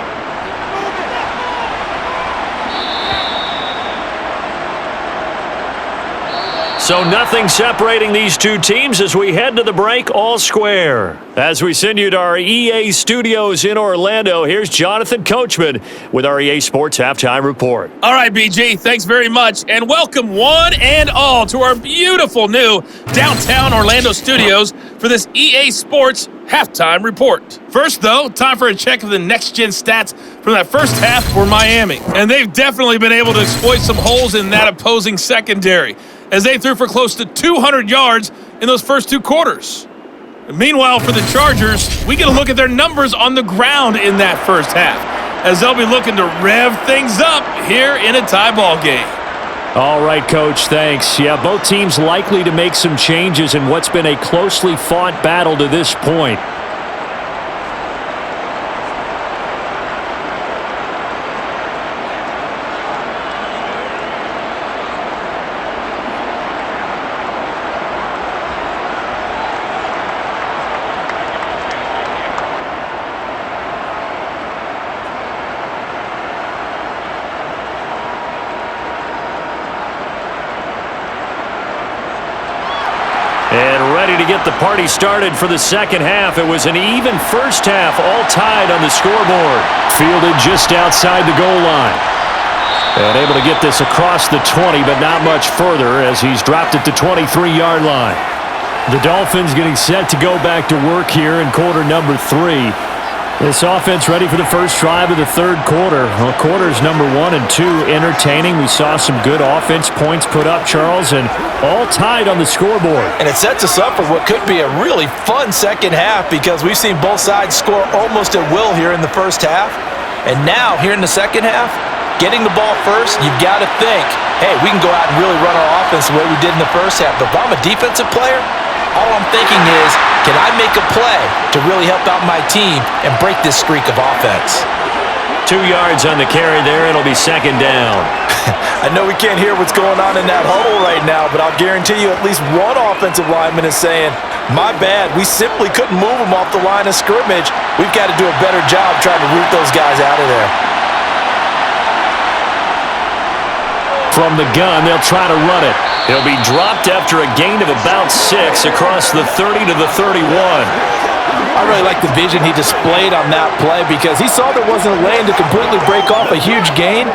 So nothing separating these two teams as we head to the break all square. As we send you to our EA studios in Orlando, here's Jonathan Coachman with our EA Sports Halftime Report. All right, BG, thanks very much. And welcome one and all to our beautiful new downtown Orlando studios for this EA Sports Halftime Report. First, though, time for a check of the next-gen stats from that first half for Miami. And they've definitely been able to exploit some holes in that opposing secondary, as they threw for close to 200 yards in those first two quarters. And meanwhile, for the Chargers, we get a look at their numbers on the ground in that first half, as they'll be looking to rev things up here in a tie ball game. All right, Coach, thanks. Yeah, both teams likely to make some changes in what's been a closely fought battle to this point. To get the party started for the second half. It was an even first half, all tied on the scoreboard. Fielded just outside the goal line. And able to get this across the 20, but not much further as he's dropped it to 23-yard line. The Dolphins getting set to go back to work here in quarter number 3. This offense ready for the first drive of the third quarter. Well, quarters number 1 and 2 entertaining. We saw some good offense points put up, Charles, and all tied on the scoreboard. And it sets us up for what could be a really fun second half because we've seen both sides score almost at will here in the first half. And now, here in the second half, getting the ball first, you've got to think, hey, we can go out and really run our offense the way we did in the first half. But if I'm a defensive player, all I'm thinking is, can I make a play to really help out my team and break this streak of offense? 2 yards on the carry there. It'll be second down. I know we can't hear what's going on in that huddle right now, but I'll guarantee you at least one offensive lineman is saying, my bad, we simply couldn't move them off the line of scrimmage. We've got to do a better job trying to root those guys out of there. From the gun, they'll try to run it. He'll be dropped after a gain of about 6 across the 30 to the 31. I really like the vision he displayed on that play because he saw there wasn't a lane to completely break off a huge gain.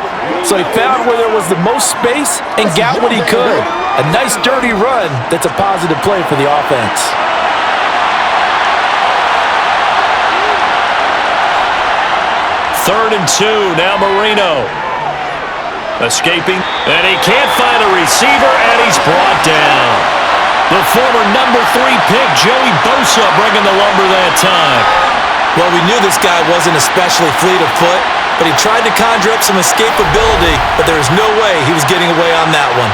So he found where there was the most space and got what he could. A nice dirty run that's a positive play for the offense. Third and 2, now Marino. Escaping, and he can't find a receiver, and he's brought down. The former number 3 pick, Joey Bosa, bringing the lumber that time. Well, we knew this guy wasn't especially fleet of foot, but he tried to conjure up some escapability, but there was no way he was getting away on that one.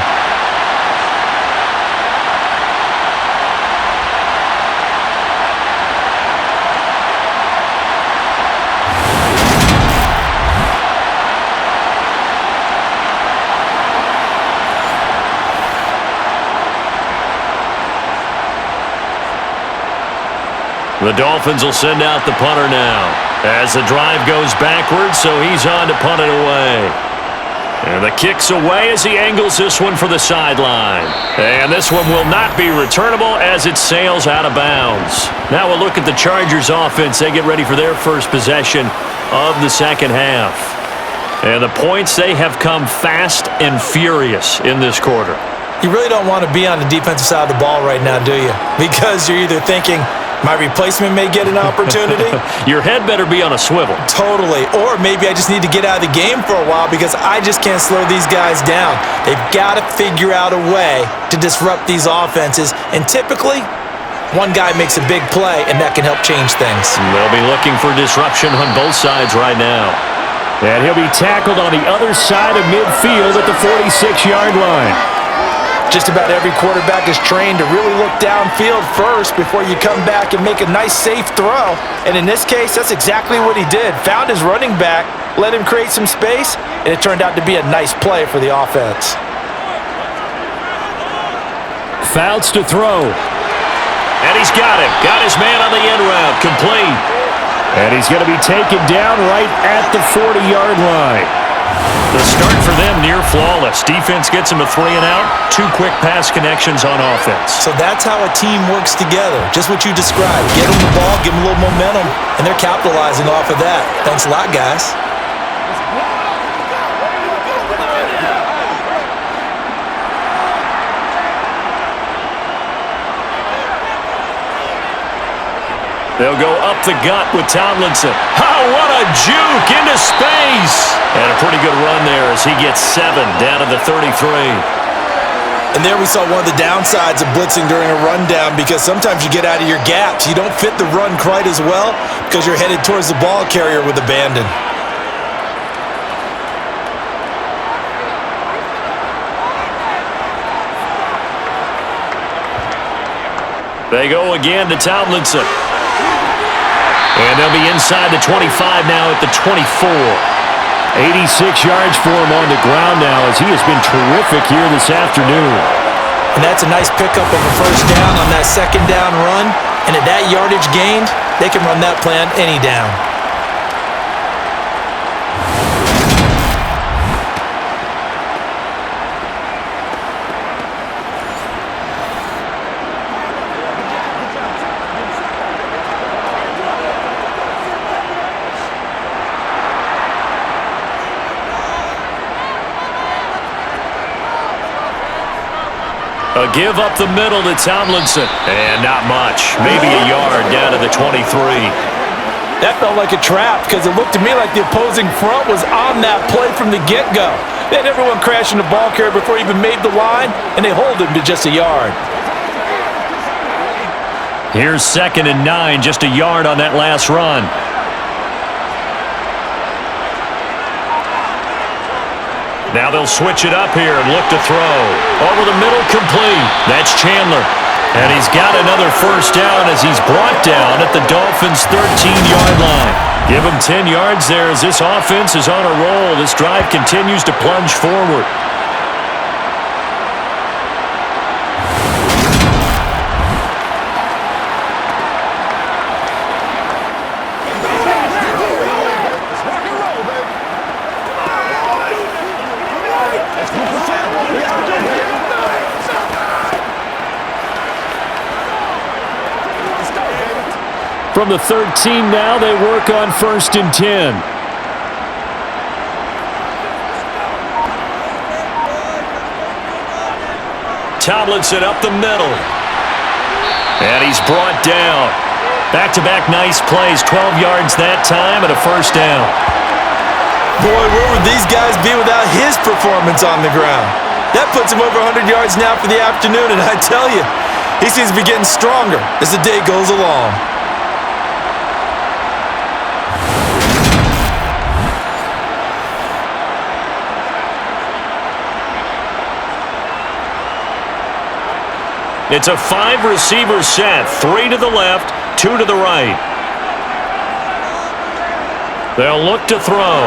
The Dolphins will send out the punter now as the drive goes backwards, so he's on to punt it away. And the kick's away as he angles this one for the sideline. And this one will not be returnable as it sails out of bounds. Now we'll look at the Chargers offense. They get ready for their first possession of the second half. And the points, they have come fast and furious in this quarter. You really don't want to be on the defensive side of the ball right now, do you? Because you're either thinking, my replacement may get an opportunity. Your head better be on a swivel. Totally. Or maybe I just need to get out of the game for a while because I just can't slow these guys down. They've got to figure out a way to disrupt these offenses. And typically, one guy makes a big play, and that can help change things. They'll be looking for disruption on both sides right now. And he'll be tackled on the other side of midfield at the 46-yard line. Just about every quarterback is trained to really look downfield first before you come back and make a nice, safe throw. And in this case, that's exactly what he did. Found his running back, let him create some space, and it turned out to be a nice play for the offense. Fouts to throw. And he's got him. Got his man on the end route. Complete. And he's going to be taken down right at the 40-yard line. The start for them near flawless. Defense gets them a 3-and-out. 2 quick pass connections on offense. So that's how a team works together. Just what you described. Get them the ball, give them a little momentum, and they're capitalizing off of that. Thanks a lot, guys. They'll go up the gut with Tomlinson. Oh, what a juke into space. And a pretty good run there as he gets 7 down to the 33. And there we saw one of the downsides of blitzing during a rundown because sometimes you get out of your gaps. You don't fit the run quite as well because you're headed towards the ball carrier with abandon. They go again to Tomlinson. And they'll be inside the 25 now at the 24. 86 yards for him on the ground now as he has been terrific here this afternoon. And that's a nice pickup of a first down on that second down run. And at that yardage gained, they can run that play on any down. A give up the middle to Tomlinson. And not much. Maybe a yard down to the 23. That felt like a trap because it looked to me like the opposing front was on that play from the get-go. They had everyone crashing the ball carrier before he even made the line, and they hold him to just a yard. Here's 2nd and 9, just a yard on that last run. Now they'll switch it up here and look to throw. Over the middle, complete. That's Chandler. And he's got another first down as he's brought down at the Dolphins' 13-yard line. Give him 10 yards there as this offense is on a roll. This drive continues to plunge forward. From the 13 now, they work on 1st and 10. Tomlinson up the middle. And he's brought down. Back-to-back nice plays, 12 yards that time and a first down. Boy, where would these guys be without his performance on the ground? That puts him over 100 yards now for the afternoon, and I tell you, he seems to be getting stronger as the day goes along. It's a 5-receiver set, 3 to the left, 2 to the right. They'll look to throw.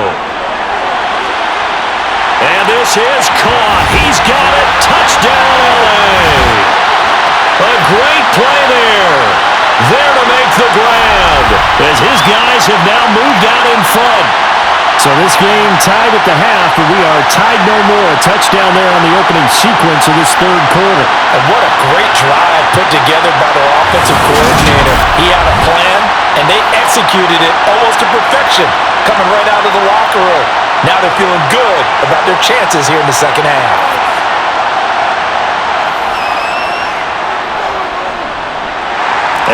And this is caught. He's got it. Touchdown, L.A. A great play there. There to make the grab. as his guys have now moved out in front. So this game tied at the half, but we are tied no more. A touchdown there on the opening sequence of this third quarter. And what a great drive put together by their offensive coordinator. He had a plan, and they executed it almost to perfection, coming right out of the locker room. Now they're feeling good about their chances here in the second half.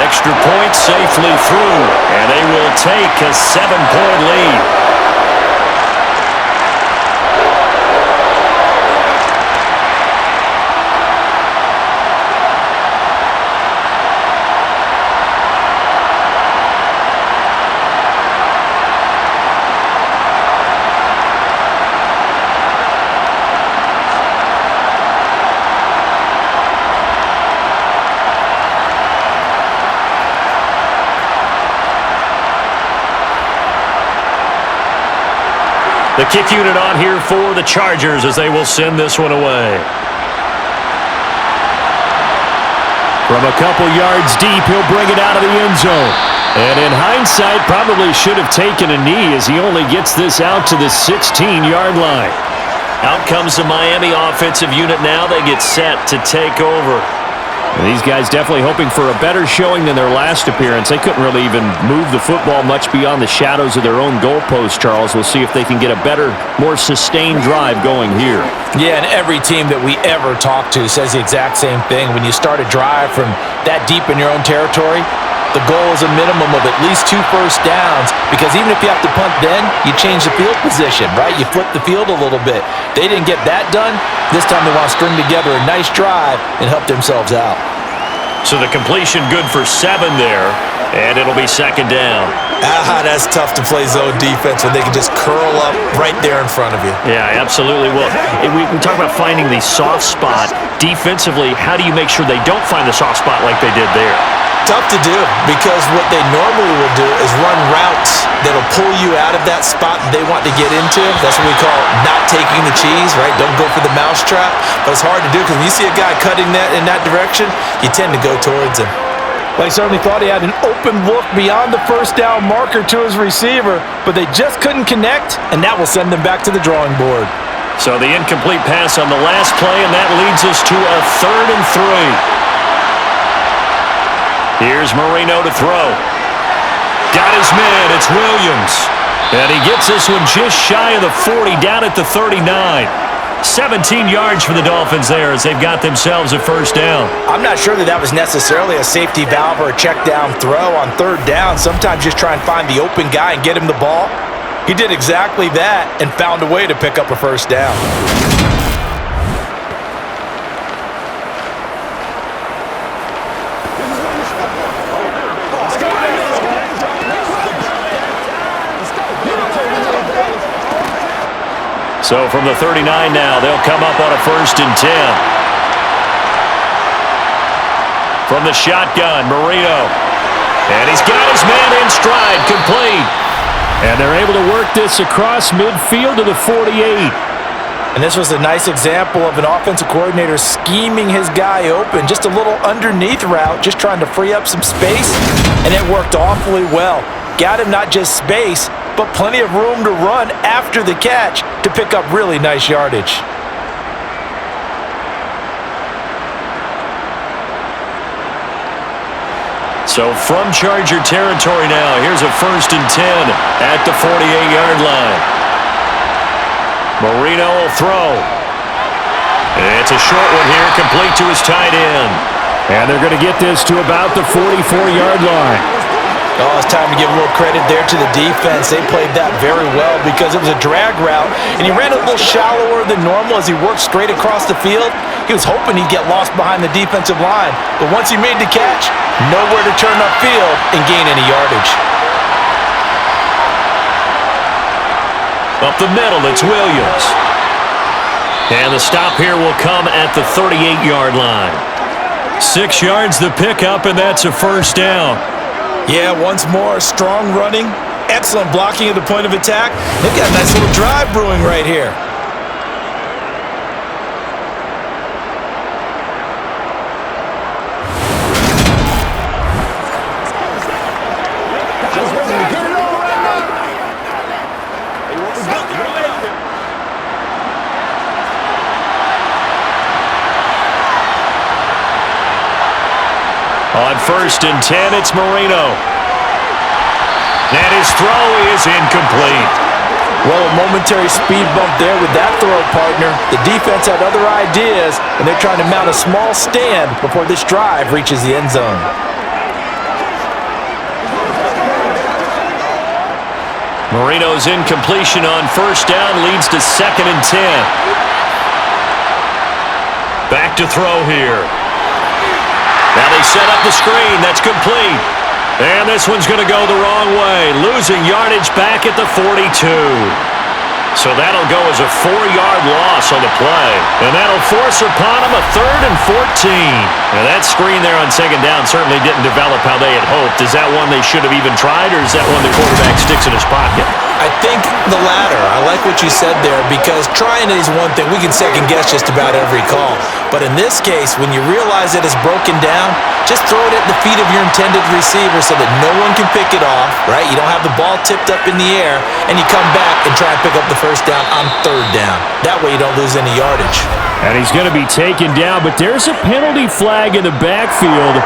Extra point safely through, and they will take a 7-point lead. The kick unit on here for the Chargers as they will send this one away. From a couple yards deep, he'll bring it out of the end zone. And in hindsight, probably should have taken a knee as he only gets this out to the 16-yard line. Out comes the Miami offensive unit now. They get set to take over. And these guys definitely hoping for a better showing than their last appearance. They couldn't really even move the football much beyond the shadows of their own goalpost, Charles. We'll see if they can get a better, more sustained drive going here. Yeah, and every team that we ever talk to says the exact same thing. When you start a drive from that deep in your own territory, the goal is a minimum of at least 2 first downs, because even if you have to punt then, you change the field position, right? You flip the field a little bit. They didn't get that done. This time they want to string together a nice drive and help themselves out. So the completion good for 7 there, and it'll be second down. That's tough to play zone defense when they can just curl up right there in front of you. Yeah, absolutely. Well, we talk about finding the soft spot. Defensively, how do you make sure they don't find the soft spot like they did there? Tough to do, because what they normally will do is run routes that'll pull you out of that spot they want to get into. That's what we call not taking the cheese, right? Don't go for the mousetrap. But it's hard to do because when you see a guy cutting that in that direction, you tend to go towards him. Well, he certainly thought he had an open look beyond the first down marker to his receiver, but they just couldn't connect, and that will send them back to the drawing board. So the incomplete pass on the last play, and that leads us to a 3rd and 3. Here's Marino to throw. Got his man. It's Williams. And he gets this one just shy of the 40, down at the 39. 17 yards for the Dolphins there as they've got themselves a first down. I'm not sure that was necessarily a safety valve or a check down throw on 3rd down. Sometimes just try and find the open guy and get him the ball. He did exactly that and found a way to pick up a first down. So from the 39 now, they'll come up on a 1st and 10. From the shotgun, Marino. And he's got his man in stride, complete. And they're able to work this across midfield to the 48. And this was a nice example of an offensive coordinator scheming his guy open. Just a little underneath route, just trying to free up some space. And it worked awfully well. Got him not just space, but plenty of room to run after the catch to pick up really nice yardage. So from Charger territory now, here's a 1st and 10 at the 48-yard line. Marino will throw. It's a short one here, complete to his tight end. And they're going to get this to about the 44-yard line. Oh, it's time to give a little credit there to the defense. They played that very well because it was a drag route, and he ran a little shallower than normal as he worked straight across the field. He was hoping he'd get lost behind the defensive line, but once he made the catch, nowhere to turn upfield and gain any yardage. Up the middle, it's Williams. And the stop here will come at the 38-yard line. 6 yards the pickup, and that's a first down. Yeah, once more, strong running, excellent blocking at the point of attack. They've got a nice little drive brewing right here. On 1st and 10, it's Marino. And his throw is incomplete. Well, a momentary speed bump there with that throw, partner. The defense had other ideas, and they're trying to mount a small stand before this drive reaches the end zone. Marino's incompletion on 1st down leads to 2nd and 10. Back to throw here. Now they set up the screen. That's complete. And this one's going to go the wrong way. Losing yardage back at the 42. So that'll go as a 4-yard loss on the play. And that'll force upon them a 3rd and 14. Now that screen there on 2nd down certainly didn't develop how they had hoped. Is that one they should have even tried, or is that one the quarterback sticks in his pocket? I think the latter. I like what you said there, because trying it is one thing. We can second guess just about every call. But in this case, when you realize that it's broken down, just throw it at the feet of your intended receiver so that no one can pick it off, right? You don't have the ball tipped up in the air, and you come back and try and pick up the 1st down on 3rd down. That way you don't lose any yardage. And he's going to be taken down, but there's a penalty flag in the backfield.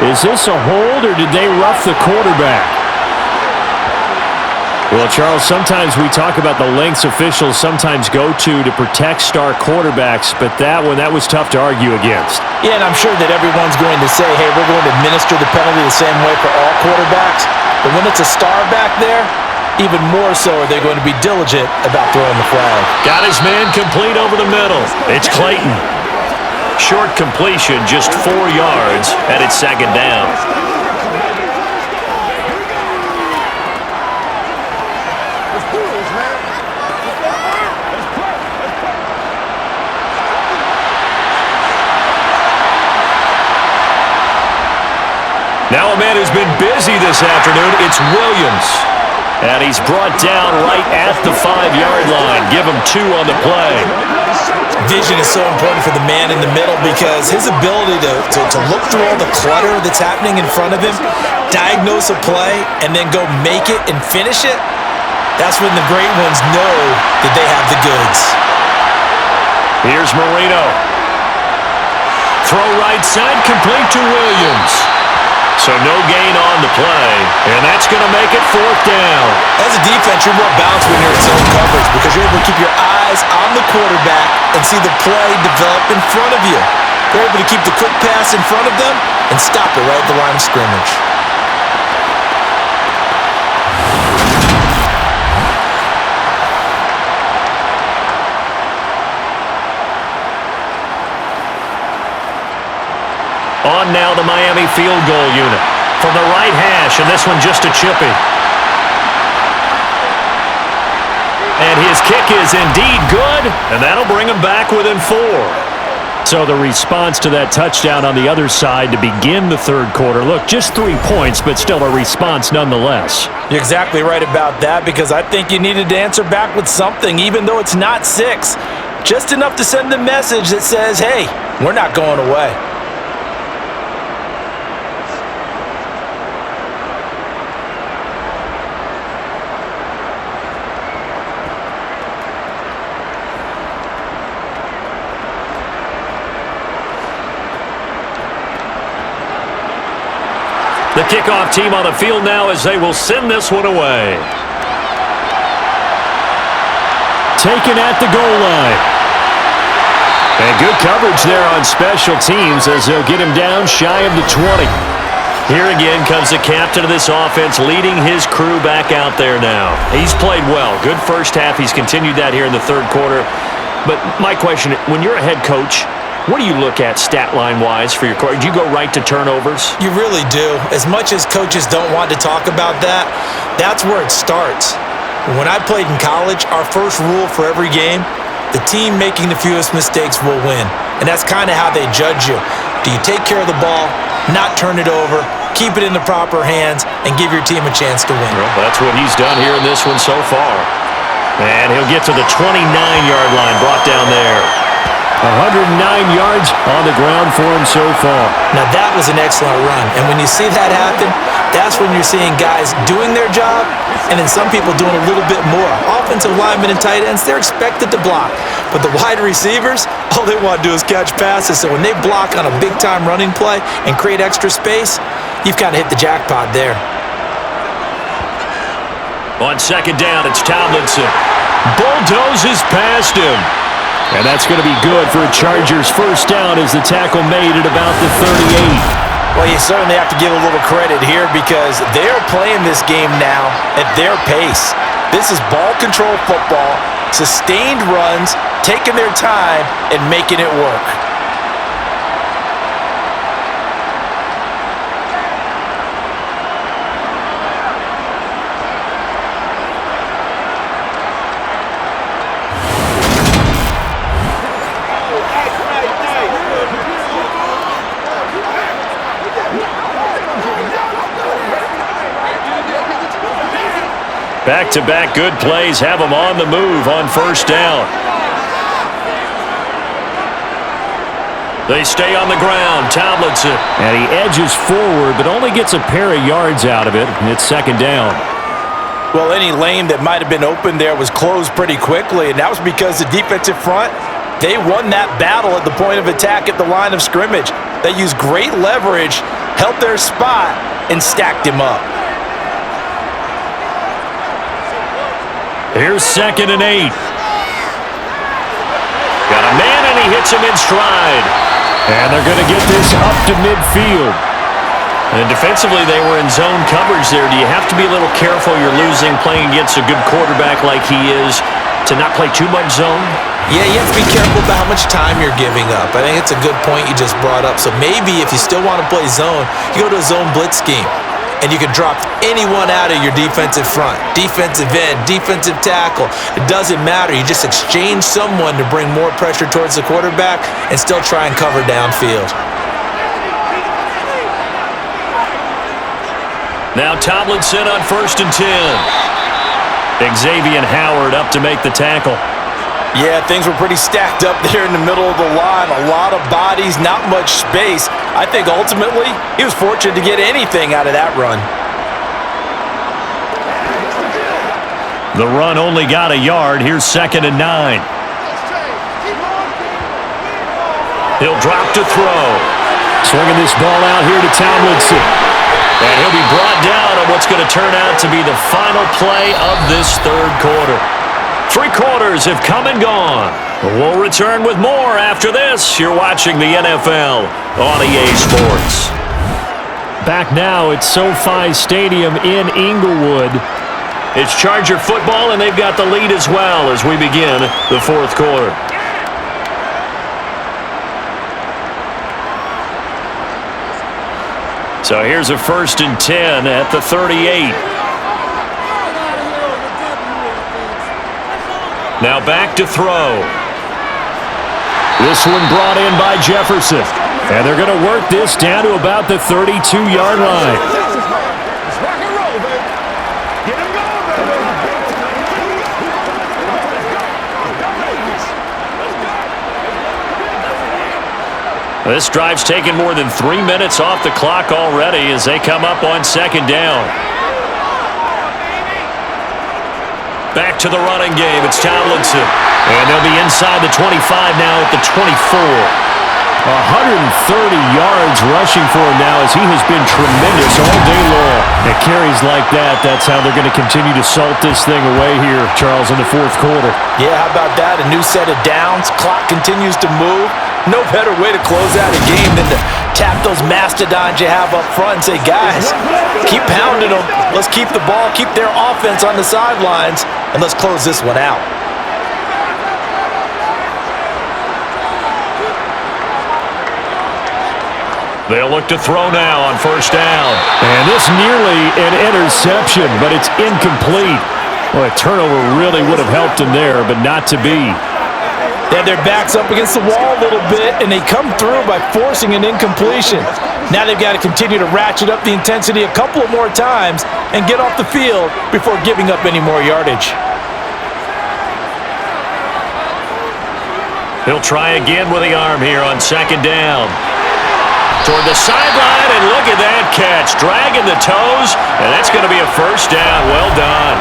Is this a hold, or did they rough the quarterback? Well, Charles, sometimes we talk about the lengths officials sometimes go to protect star quarterbacks, but that was tough to argue against. Yeah, and I'm sure that everyone's going to say, hey, we're going to administer the penalty the same way for all quarterbacks. But when it's a star back there, even more so are they going to be diligent about throwing the flag. Got his man complete over the middle. It's Clayton. Short completion, just 4 yards, and it's 2nd down. Now a man who's been busy this afternoon, it's Williams. And he's brought down right at the 5-yard line. Give him 2 on the play. Vision is so important for the man in the middle, because his ability to look through all the clutter that's happening in front of him, diagnose a play, and then go make it and finish it, that's when the great ones know that they have the goods. Here's Marino. Throw right side, complete to Williams. So no gain on the play, and that's going to make it 4th down. As a defense, you're more balanced when you're in zone coverage, because you're able to keep your eyes on the quarterback and see the play develop in front of you. You're able to keep the quick pass in front of them and stop it right at the line of scrimmage. On now the Miami field goal unit from the right hash, and this one just a chippy. And his kick is indeed good, and that'll bring him back within 4. So the response to that touchdown on the other side to begin the 3rd quarter. Look, just 3 points, but still a response nonetheless. You're exactly right about that, because I think you needed to answer back with something, even though it's not 6. Just enough to send the message that says, hey, we're not going away. The kickoff team on the field now as they will send this one away. Taken at the goal line. And good coverage there on special teams as they'll get him down shy of the 20. Here again comes the captain of this offense, leading his crew back out there now. He's played well. Good first half. He's continued that here in the 3rd quarter. But my question, when you're a head coach, what do you look at stat line-wise for your quarterback? Do you go right to turnovers? You really do. As much as coaches don't want to talk about that, that's where it starts. When I played in college, our first rule for every game, the team making the fewest mistakes will win. And that's kind of how they judge you. Do you take care of the ball, not turn it over, keep it in the proper hands, and give your team a chance to win? Well, that's what he's done here in this one so far. And he'll get to the 29-yard line, brought down there. 109 yards on the ground for him so far. Now that was an excellent run, and when you see that happen, that's when you're seeing guys doing their job and then some people doing a little bit more. Offensive linemen and tight ends, they're expected to block, but the wide receivers, all they want to do is catch passes. So when they block on a big-time running play and create extra space, you've kind of hit the jackpot there. On second down, it's Tomlinson. Bulldozes past him. And that's going to be good for a Chargers first down as the tackle made at about the 38. Well, you certainly have to give a little credit here because they're playing this game now at their pace. This is ball control football, sustained runs, taking their time, and making it work. Back-to-back good plays have them on the move on first down. They stay on the ground. Tomlinson. And he edges forward, but only gets a pair of yards out of it, and it's second down. Well, any lane that might have been open there was closed pretty quickly, and that was because the defensive front, they won that battle at the point of attack at the line of scrimmage. They used great leverage, held their spot, and stacked him up. Here's 2nd and 8. Got a man, and he hits him in stride. And they're going to get this up to midfield. And defensively, they were in zone coverage there. Do you have to be a little careful? You're losing, playing against a good quarterback like he is, to not play too much zone? Yeah, you have to be careful about how much time you're giving up. I think it's a good point you just brought up. So maybe if you still want to play zone, you go to a zone blitz scheme. And you can drop anyone out of your defensive front, defensive end, defensive tackle. It doesn't matter. You just exchange someone to bring more pressure towards the quarterback and still try and cover downfield. Now Tomlinson on 1st and 10. Xavier Howard up to make the tackle. Yeah, things were pretty stacked up there in the middle of the line. A lot of bodies, not much space. I think ultimately he was fortunate to get anything out of that run. The run only got a yard. Here's 2nd and 9. He'll drop to throw. Swinging this ball out here to Tomlinson. And he'll be brought down on what's going to turn out to be the final play of this third quarter. 3 quarters have come and gone. We'll return with more after this. You're watching the NFL on EA Sports. Back now at SoFi Stadium in Inglewood. It's Charger football, and they've got the lead as well as we begin the fourth quarter. So here's a 1st and 10 at the 38. Now back to throw. This one brought in by Jefferson. And they're going to work this down to about the 32-yard line. This drive's taken more than 3 minutes off the clock already as they come up on 2nd down. Back to the running game. It's Tomlinson. And they'll be inside the 25 now at the 24. 130 yards rushing for him now as he has been tremendous all day long. And carries like that, that's how they're going to continue to salt this thing away here, Charles, in the fourth quarter. Yeah, how about that? A new set of downs. Clock continues to move. No better way to close out a game than to tap those mastodons you have up front and say, guys, keep pounding them. Let's keep the ball, keep their offense on the sidelines, and let's close this one out. They'll look to throw now on 1st down. And this nearly an interception, but it's incomplete. Well, a turnover really would have helped him there, but not to be. They had their backs up against the wall a little bit, and they come through by forcing an incompletion. Now they've got to continue to ratchet up the intensity a couple of more times and get off the field before giving up any more yardage. He'll try again with the arm here on second down. Toward the sideline, and look at that catch. Dragging the toes, and that's going to be a first down. Well done.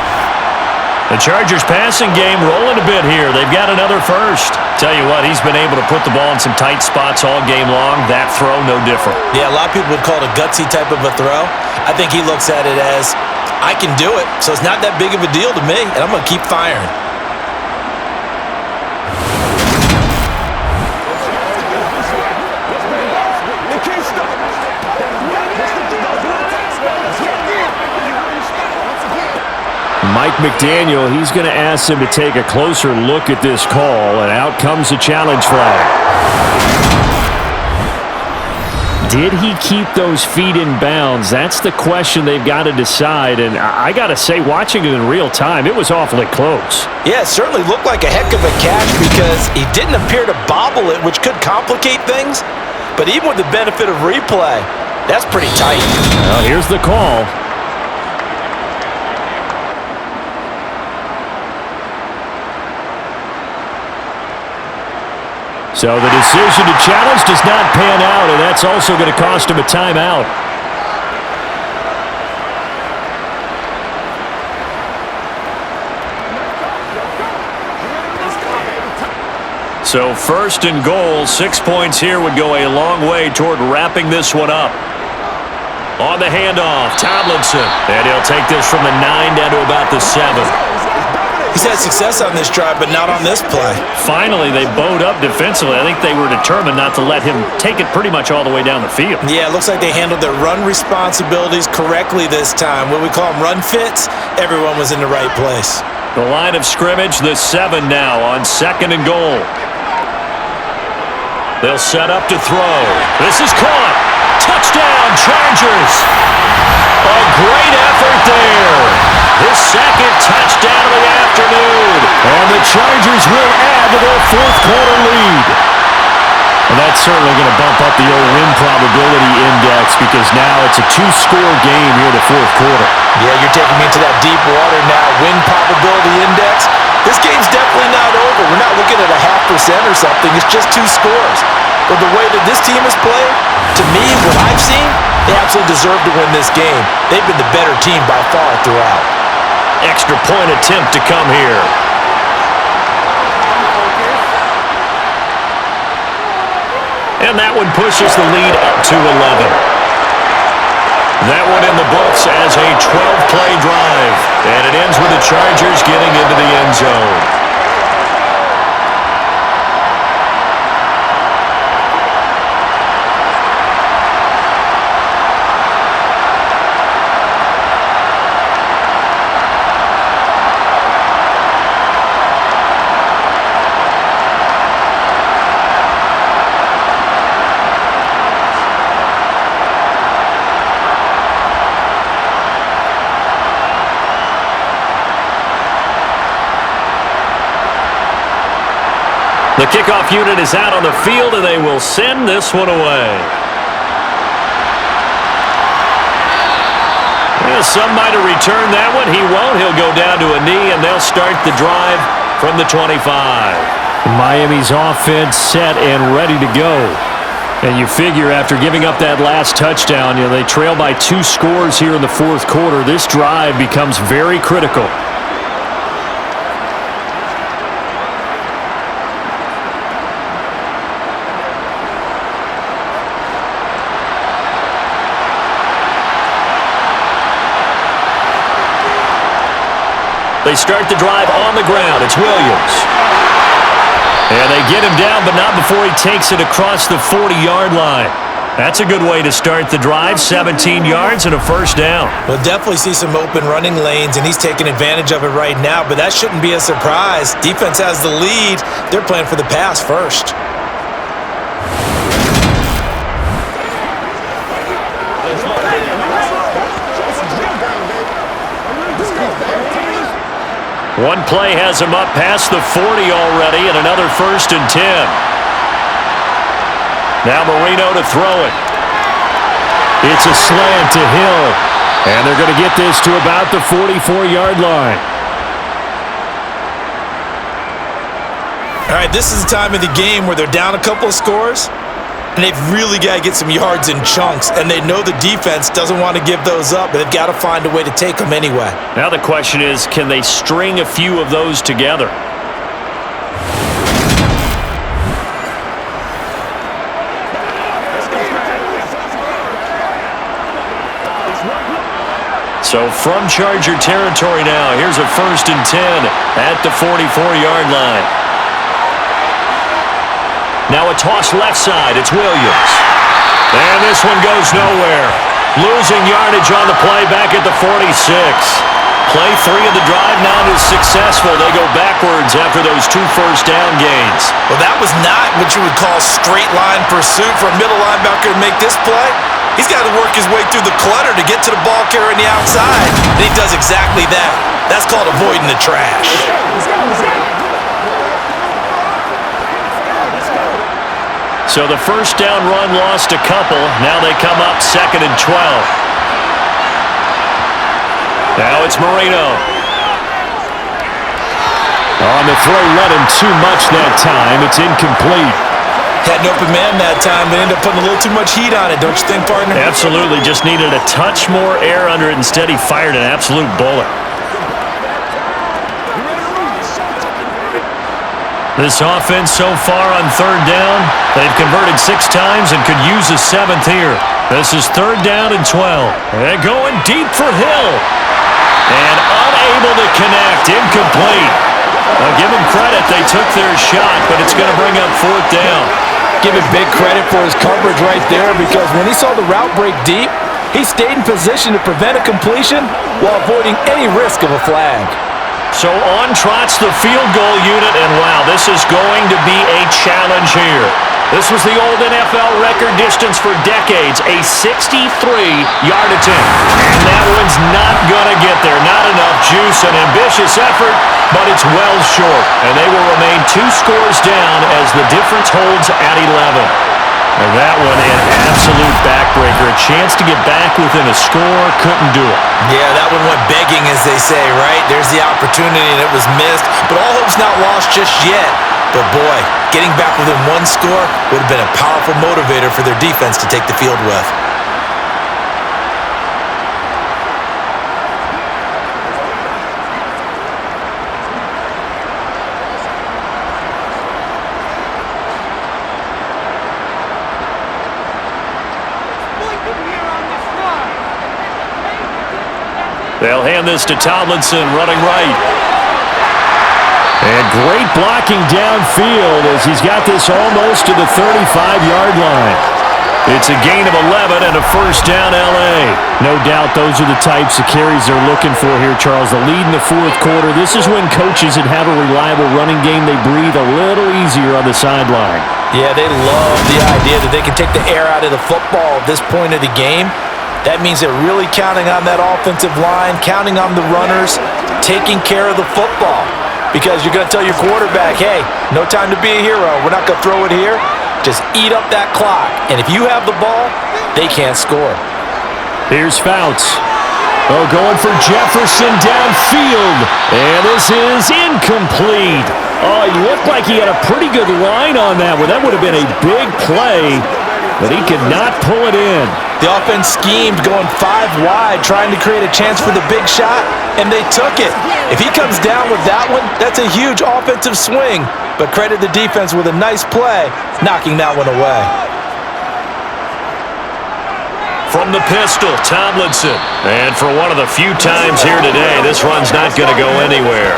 The Chargers passing game rolling a bit here. They've got another first. Tell you what, he's been able to put the ball in some tight spots all game long. That throw, no different. Yeah, a lot of people would call it a gutsy type of a throw. I think he looks at it as, I can do it, so it's not that big of a deal to me, and I'm going to keep firing. Mike McDaniel, he's going to ask him to take a closer look at this call, and out comes the challenge flag. Did he keep those feet in bounds? That's the question they've got to decide, and I got to say, watching it in real time, it was awfully close. Yeah, it certainly looked like a heck of a catch because he didn't appear to bobble it, which could complicate things, but even with the benefit of replay, that's pretty tight. Well, here's the call. So the decision to challenge does not pan out, and that's also going to cost him a timeout. So first and goal, 6 points here would go a long way toward wrapping this one up. On the handoff, Tomlinson, and he'll take this from the 9 down to about the 7. He's had success on this drive, but not on this play. Finally, they bowed up defensively. I think they were determined not to let him take it pretty much all the way down the field. Yeah, it looks like they handled their run responsibilities correctly this time. What we call them run fits, everyone was in the right place. The line of scrimmage, the 7 now on second and goal. They'll set up to throw. This is caught. Touchdown, Chargers. A great effort there. His second touchdown of the afternoon. And the Chargers will add to their fourth quarter lead. And that's certainly going to bump up the old win probability index because now it's a 2-score game here in the fourth quarter. Yeah, you're taking me into that deep water now. Win probability index. This game's definitely not over. We're not looking at a 0.5% or something. It's just 2 scores. But the way that this team has played, to me, what I've seen, they absolutely deserve to win this game. They've been the better team by far throughout. Extra point attempt to come here. And that one pushes the lead up to 11. That one in the books as a 12-play drive. And it ends with the Chargers getting into the end zone. The kickoff unit is out on the field, and they will send this one away. Well, some might have returned that one. He won't. He'll go down to a knee, and they'll start the drive from the 25. Miami's offense set and ready to go. And you figure after giving up that last touchdown, they trail by 2 scores here in the fourth quarter. This drive becomes very critical. They start the drive on the ground. It's Williams. And they get him down, but not before he takes it across the 40-yard line. That's a good way to start the drive. 17 yards and a first down. We'll definitely see some open running lanes, and he's taking advantage of it right now, but that shouldn't be a surprise. Defense has the lead. They're playing for the pass first. One play has him up past the 40 already, and another 1st and 10. Now Marino to throw it. It's a slant to Hill, and they're going to get this to about the 44-yard line. All right, this is the time of the game where they're down a couple of scores, and they've really got to get some yards in chunks, and they know the defense doesn't want to give those up, but they've got to find a way to take them anyway. Now the question is, can they string a few of those together? So from Charger territory now, here's a 1st and 10 at the 44-yard line. Now a toss left side. It's Williams. And this one goes nowhere. Losing yardage on the play back at the 46. Play 3 of the drive not as successful. They go backwards after those 2 first-down gains. Well, that was not what you would call straight-line pursuit for a middle linebacker to make this play. He's got to work his way through the clutter to get to the ball carrier on the outside, and he does exactly that. That's called avoiding the trash. So the first down run lost a couple. Now they come up 2nd and 12. Now it's Marino. On the throw, let him too much that time. It's incomplete. Had an open man that time. They ended up putting a little too much heat on it, don't you think, partner? Absolutely. Just needed a touch more air under it. Instead, he fired an absolute bullet. This offense so far on 3rd down, they've converted 6 times and could use a 7th here. This is 3rd down and 12. They're going deep for Hill. And unable to connect. Incomplete. I'll give him credit. They took their shot, but it's going to bring up 4th down. Give him big credit for his coverage right there, because when he saw the route break deep, he stayed in position to prevent a completion while avoiding any risk of a flag. So on trots the field goal unit, and wow, this is going to be a challenge here. This was the old NFL record distance for decades, a 63-yard attempt. And that one's not going to get there. Not enough juice, an ambitious effort, but it's well short. And they will remain 2 scores down as the difference holds at 11. And that one, an absolute backbreaker. A chance to get back within a score, couldn't do it. Yeah, that one went begging, as they say, right? There's the opportunity, and it was missed. But all hope's not lost just yet. But boy, getting back within 1 score would have been a powerful motivator for their defense to take the field with. They'll hand this to Tomlinson, running right. And great blocking downfield as he's got this almost to the 35-yard line. It's a gain of 11 and a 1st down, L.A. No doubt those are the types of carries they're looking for here, Charles. The lead in the 4th quarter. This is when coaches that have a reliable running game, they breathe a little easier on the sideline. Yeah, they love the idea that they can take the air out of the football at this point of the game. That means they're really counting on that offensive line, counting on the runners, taking care of the football. Because you're going to tell your quarterback, hey, no time to be a hero. We're not going to throw it here. Just eat up that clock. And if you have the ball, they can't score. Here's Fouts. Oh, going for Jefferson downfield. And this is incomplete. Oh, he looked like he had a pretty good line on that one. That would have been a big play, but he could not pull it in. The offense schemed going 5 wide, trying to create a chance for the big shot, and they took it. If he comes down with that one, that's a huge offensive swing. But credit the defense with a nice play, knocking that one away. From the pistol, Tomlinson. And for one of the few times here today, this run's not going to go anywhere.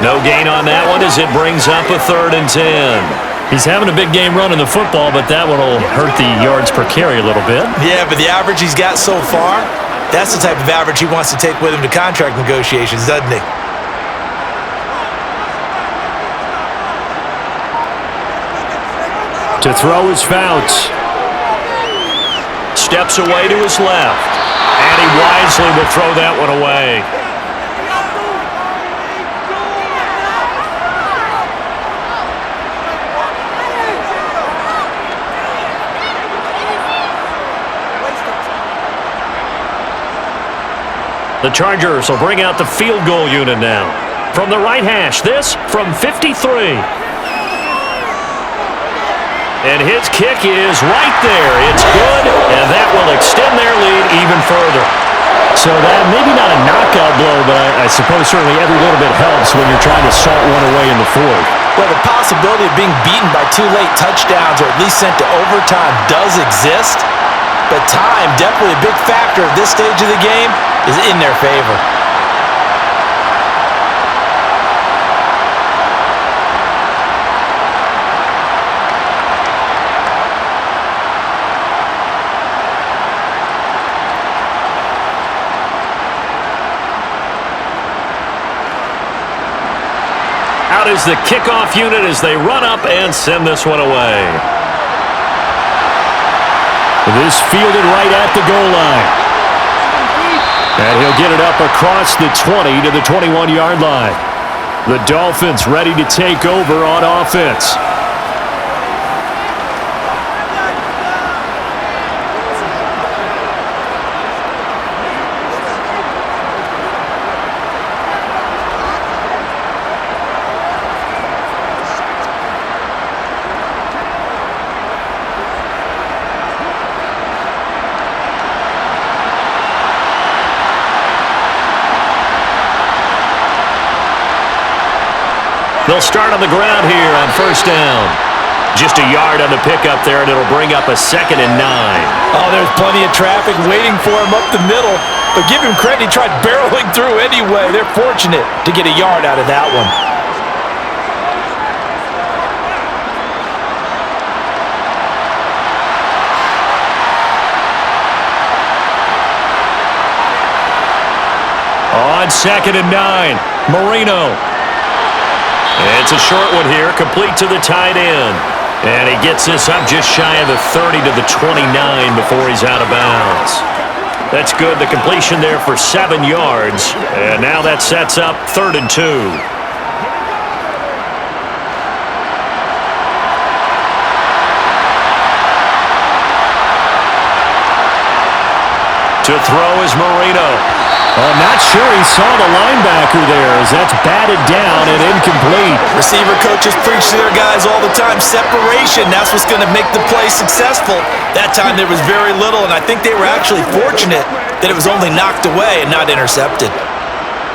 No gain on that one as it brings up a 3rd and 10. He's having a big game running the football, but that one will hurt the yards per carry a little bit. Yeah, but the average he's got so far, that's the type of average he wants to take with him to contract negotiations, doesn't he? To throw his Fouts. Steps away to his left. And he wisely will throw that one away. The Chargers will bring out the field goal unit now. From the right hash, this from 53. And his kick is right there. It's good, and that will extend their lead even further. So that maybe not a knockout blow, but I suppose certainly every little bit helps when you're trying to salt one away in the fourth. Well, the possibility of being beaten by 2 late touchdowns or at least sent to overtime does exist, but time, definitely a big factor at this stage of the game, is in their favor. Out is the kickoff unit as they run up and send this one away. This fielded right at the goal line. And he'll get it up across the 20 to the 21-yard line. The Dolphins ready to take over on offense. They'll start on the ground here on first down. Just a yard on the pickup there, and it'll bring up a 2nd and 9. Oh, there's plenty of traffic waiting for him up the middle. But give him credit, he tried barreling through anyway. They're fortunate to get a yard out of that one. On 2nd and 9, Marino. It's a short one here, complete to the tight end. And he gets this up just shy of the 30 to the 29 before he's out of bounds. That's good. The completion there for 7 yards. And now that sets up 3rd and 2. To throw is Marino. I'm not sure he saw the linebacker there as that's batted down and incomplete. Receiver coaches preach to their guys all the time. Separation, that's what's going to make the play successful. That time there was very little, and I think they were actually fortunate that it was only knocked away and not intercepted.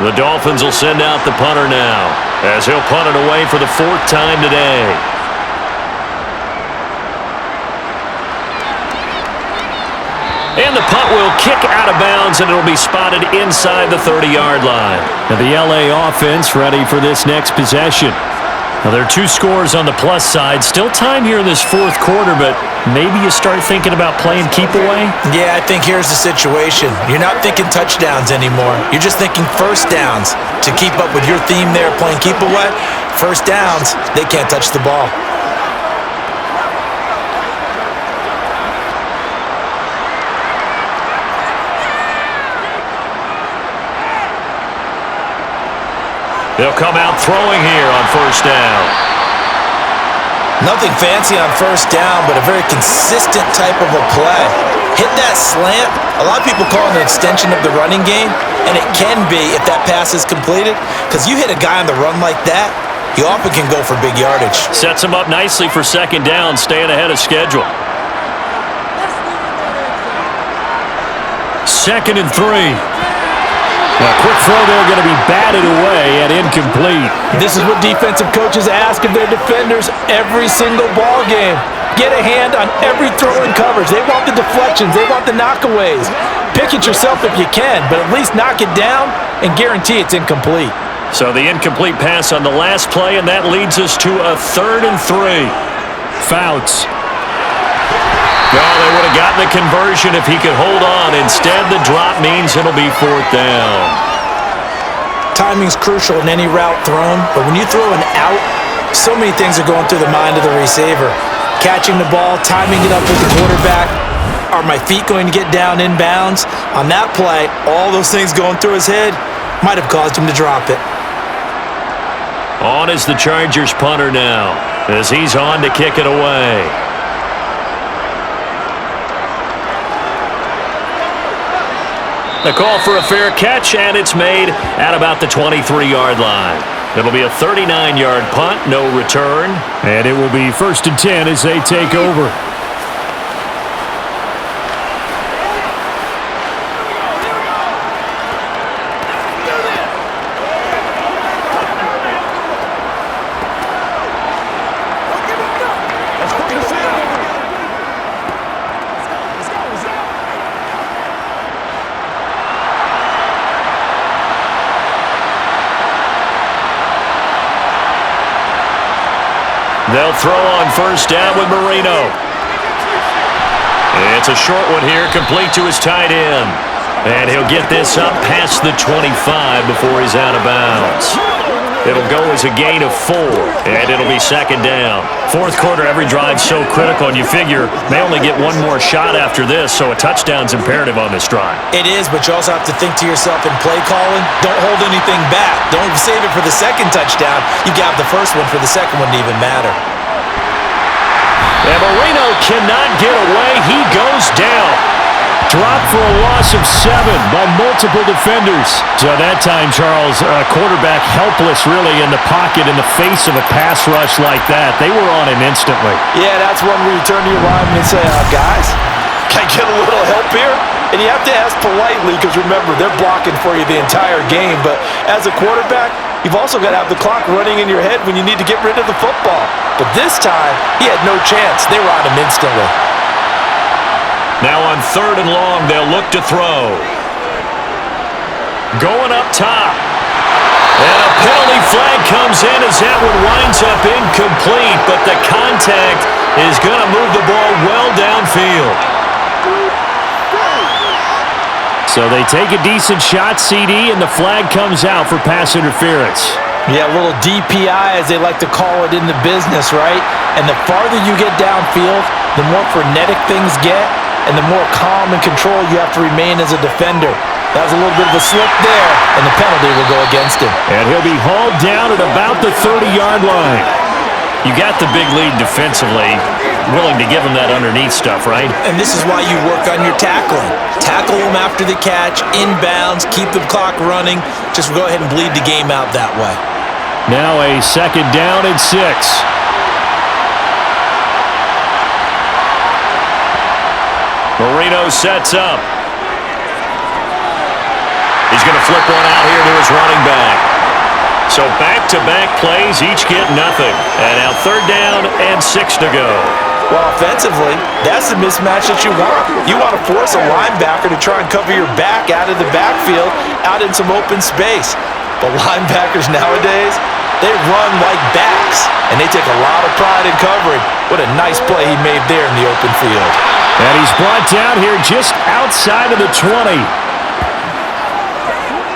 The Dolphins will send out the punter now as he'll punt it away for the 4th time today. And the punt will kick out of bounds, and it'll be spotted inside the 30-yard line. Now the LA offense ready for this next possession. Now there are 2 scores on the plus side. Still time here in this 4th quarter, but maybe you start thinking about playing keep away? Yeah, I think here's the situation. You're not thinking touchdowns anymore. You're just thinking first downs. To keep up with your theme there, playing keep away, first downs, they can't touch the ball. They'll come out throwing here on first down. Nothing fancy on first down, but a very consistent type of a play. Hit that slant. A lot of people call it an extension of the running game, and it can be if that pass is completed, because you hit a guy on the run like that, he often can go for big yardage. Sets him up nicely for 2nd down, staying ahead of schedule. 2nd and 3. A quick throw there going to be batted away and incomplete. This is what defensive coaches ask of their defenders every single ball game. Get a hand on every throw in coverage. They want the deflections. They want the knockaways. Pick it yourself if you can, but at least knock it down and guarantee it's incomplete. So the incomplete pass on the last play, and that leads us to a 3rd and 3. Fouts. Well, they would have gotten the conversion if he could hold on. Instead, the drop means it'll be 4th down. Timing's crucial in any route thrown, but when you throw an out, so many things are going through the mind of the receiver. Catching the ball, timing it up with the quarterback. Are my feet going to get down in bounds? On that play, all those things going through his head might have caused him to drop it. On is the Chargers punter now, as he's on to kick it away. The call for a fair catch, and it's made at about the 23-yard line. It'll be a 39-yard punt, no return. And it will be 1st and 10 as they take over. They'll throw on 1st down with Marino. It's a short one here, complete to his tight end. And he'll get this up past the 25 before he's out of bounds. It'll go as a gain of 4, and it'll be 2nd down. 4th quarter, every drive's so critical, and you figure they only get one more shot after this, so a touchdown's imperative on this drive. It is, but you also have to think to yourself in play calling, don't hold anything back. Don't save it for the 2nd touchdown. You got the 1st one for the 2nd one to even matter. And Marino cannot get away. He goes down. Dropped for a loss of 7 by multiple defenders. So that time, Charles, quarterback helpless really in the pocket in the face of a pass rush like that. They were on him instantly. Yeah, that's one where you turn to your lineman and say, guys, can I get a little help here? And you have to ask politely because, remember, they're blocking for you the entire game. But as a quarterback, you've also got to have the clock running in your head when you need to get rid of the football. But this time, he had no chance. They were on him instantly. Now on 3rd and long, they'll look to throw. Going up top. And a penalty flag comes in as that one winds up incomplete, but the contact is going to move the ball well downfield. So they take a decent shot, CD, and the flag comes out for pass interference. Yeah, a little DPI, as they like to call it in the business, right? And the farther you get downfield, the more frenetic things get, and the more calm and control you have to remain as a defender. That was a little bit of a slip there, and the penalty will go against him. And he'll be hauled down at about the 30-yard line. You got the big lead defensively, willing to give him that underneath stuff, right? And this is why you work on your tackling. Tackle them after the catch, inbounds, keep the clock running. Just go ahead and bleed the game out that way. Now a 2nd down and 6. Marino sets up. He's going to flip one out here to his running back. So back-to-back plays, each get nothing. And now 3rd down and 6 to go. Well, offensively, that's the mismatch that you want. You want to force a linebacker to try and cover your back out of the backfield, out in some open space. But linebackers nowadays, they run like backs, and they take a lot of pride in covering. What a nice play he made there in the open field. And he's brought down here just outside of the 20.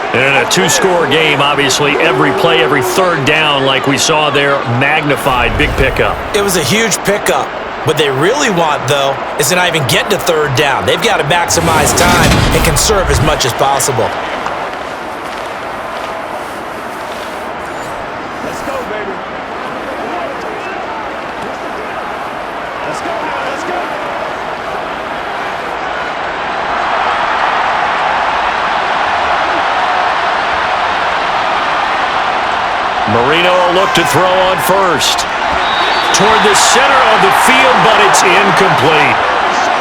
And in a 2-score game, obviously, every play, every 3rd down, like we saw there, magnified, big pickup. It was a huge pickup. What they really want, though, is to not even get to 3rd down. They've got to maximize time and conserve as much as possible. Let's go, baby. Let's go now, let's go. Marino will look to throw on 1st. Toward the center of the field, but it's incomplete.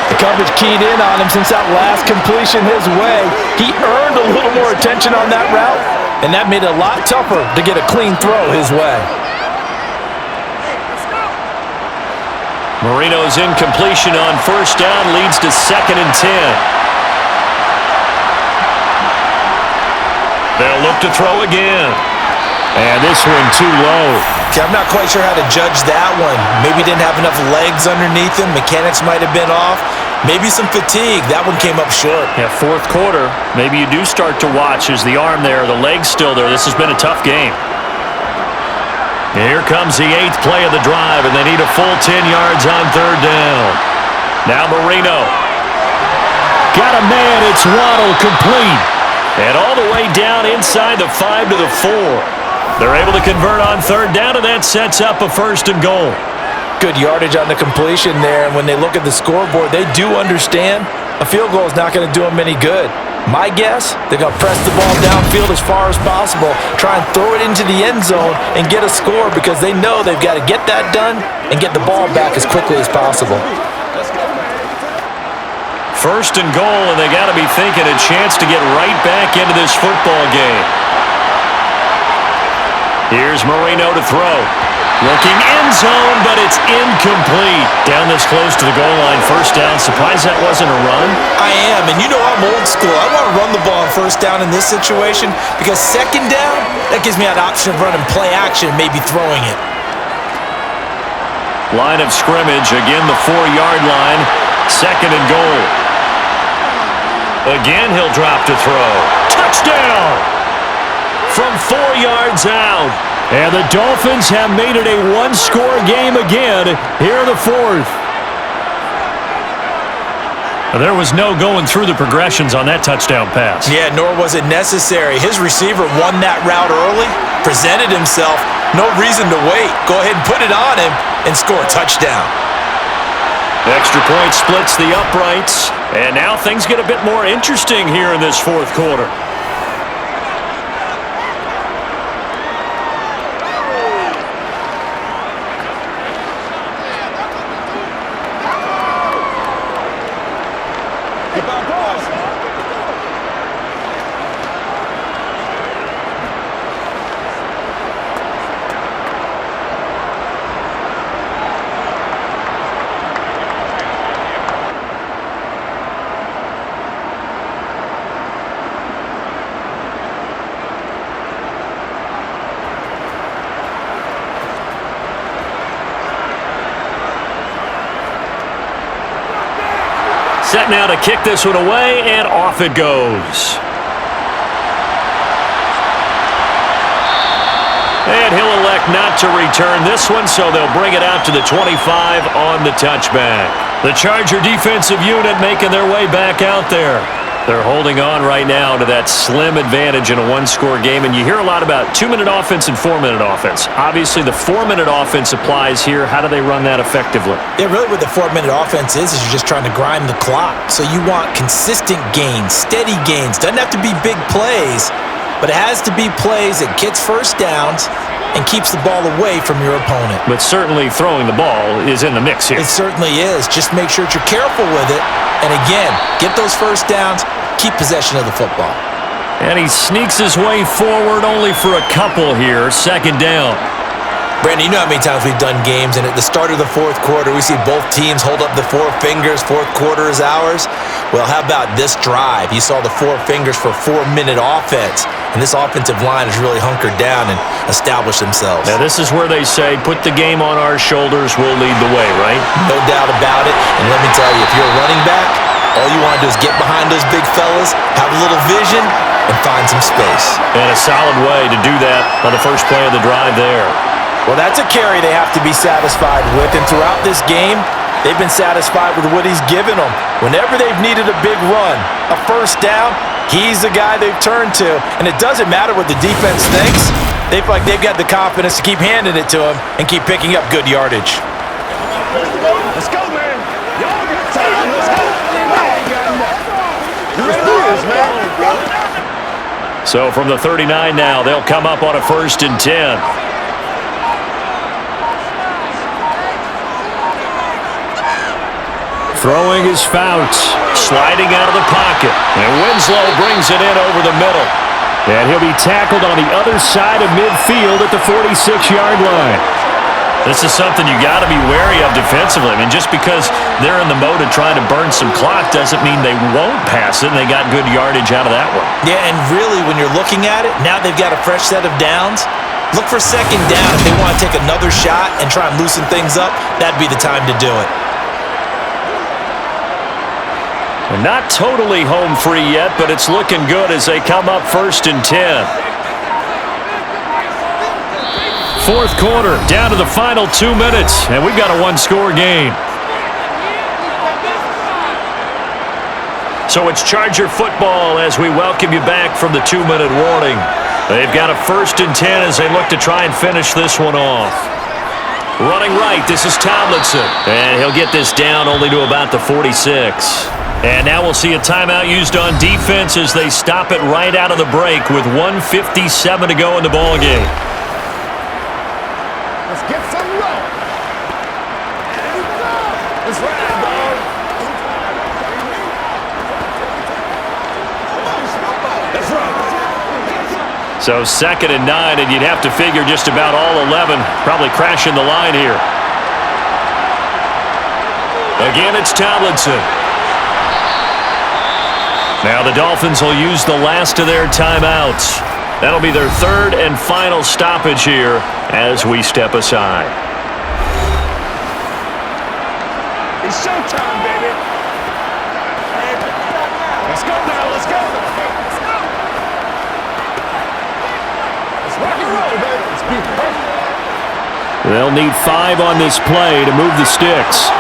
The coverage keyed in on him since that last completion his way. He earned a little more attention on that route, and that made it a lot tougher to get a clean throw his way. Marino's incompletion on 1st down leads to 2nd and 10. They'll look to throw again. And this one too low. Okay, I'm not quite sure how to judge that one. Maybe didn't have enough legs underneath him. Mechanics might have been off. Maybe some fatigue. That one came up short. Yeah, 4th quarter, maybe you do start to watch as the arm there, the leg's still there. This has been a tough game. And here comes the 8th play of the drive, and they need a full 10 yards on 3rd down. Now Marino. Got a man, it's Waddle, complete. And all the way down inside the 5 to the 4. They're able to convert on 3rd down, and that sets up a 1st and goal. Good yardage on the completion there, and when they look at the scoreboard, they do understand a field goal is not going to do them any good. My guess, they're going to press the ball downfield as far as possible, try and throw it into the end zone and get a score because they know they've got to get that done and get the ball back as quickly as possible. First and goal, and they got to be thinking a chance to get right back into this football game. Here's Marino to throw. Looking end zone, but it's incomplete. Down this close to the goal line, first down. Surprised that wasn't a run? I am, and you know I'm old school. I want to run the ball on first down in this situation because second down, that gives me an option of running play action, maybe throwing it. Line of scrimmage, again the 4-yard line. Second and goal. Again, he'll drop to throw. Touchdown! From 4 yards out. And the Dolphins have made it a one-score game again here in the fourth. There was no going through the progressions on that touchdown pass. Yeah, nor was it necessary. His receiver won that route early, presented himself. No reason to wait. Go ahead and put it on him and score a touchdown. Extra point splits the uprights. And now things get a bit more interesting here in this fourth quarter. Set now to kick this one away, and off it goes. And he'll elect not to return this one, so they'll bring it out to the 25 on the touchback. The Charger defensive unit making their way back out there. They're holding on right now to that slim advantage in a one-score game, and you hear a lot about 2-minute offense and 4-minute offense. Obviously, the 4-minute offense applies here. How do they run that effectively? Yeah, really what the 4-minute offense is you're just trying to grind the clock. So you want consistent gains, steady gains. Doesn't have to be big plays, but it has to be plays that gets first downs and keeps the ball away from your opponent. But certainly throwing the ball is in the mix here. It certainly is. Just make sure that you're careful with it. And again, get those first downs, keep possession of the football. And he sneaks his way forward only for a couple here. Second down. Brandon, you know how many times we've done games, and at the start of the fourth quarter, we see both teams hold up the 4 fingers, fourth quarter is ours. Well, how about this drive? You saw the 4 fingers for 4-minute offense, and this offensive line has really hunkered down and established themselves. Now, this is where they say, put the game on our shoulders, we'll lead the way, right? No doubt about it, and let me tell you, if you're a running back, all you want to do is get behind those big fellas, have a little vision, and find some space. And a solid way to do that on the first play of the drive there. Well, that's a carry they have to be satisfied with, and throughout this game, they've been satisfied with what he's given them. Whenever they've needed a big run, a first down, he's the guy they've turned to, and it doesn't matter what the defense thinks. They feel like they've got the confidence to keep handing it to him and keep picking up good yardage. Let's go, man. Y'all get time. Let's go. Let's do this, man. So from the 39 now, they'll come up on a 1st and 10. Throwing is Fouts, sliding out of the pocket, and Winslow brings it in over the middle. And he'll be tackled on the other side of midfield at the 46-yard line. This is something you got to be wary of defensively. I mean, just because they're in the mode of trying to burn some clock doesn't mean they won't pass it, and they got good yardage out of that one. Yeah, and really, when you're looking at it, now they've got a fresh set of downs. Look for second down. If they want to take another shot and try and loosen things up, that'd be the time to do it. They're not totally home free yet, but it's looking good as they come up 1st and 10. Fourth quarter, down to the final 2 minutes, and we've got a one-score game. So it's Charger football as we welcome you back from the 2-minute warning. They've got a 1st and 10 as they look to try and finish this one off. Running right, this is Tomlinson, and he'll get this down only to about the 46. And now we'll see a timeout used on defense as they stop it right out of the break with 1:57 to go in the ballgame. Let's get some roll. Let's ride, dog. Let's run. So 2nd and 9, and you'd have to figure just about all 11 probably crashing the line here. Again, it's Tomlinson. Now the Dolphins will use the last of their timeouts. That'll be their 3rd and final stoppage here as we step aside. It's showtime, baby. Let's go now. Let's go. Let's rock and roll, baby. Let's be perfect. They'll need 5 on this play to move the sticks.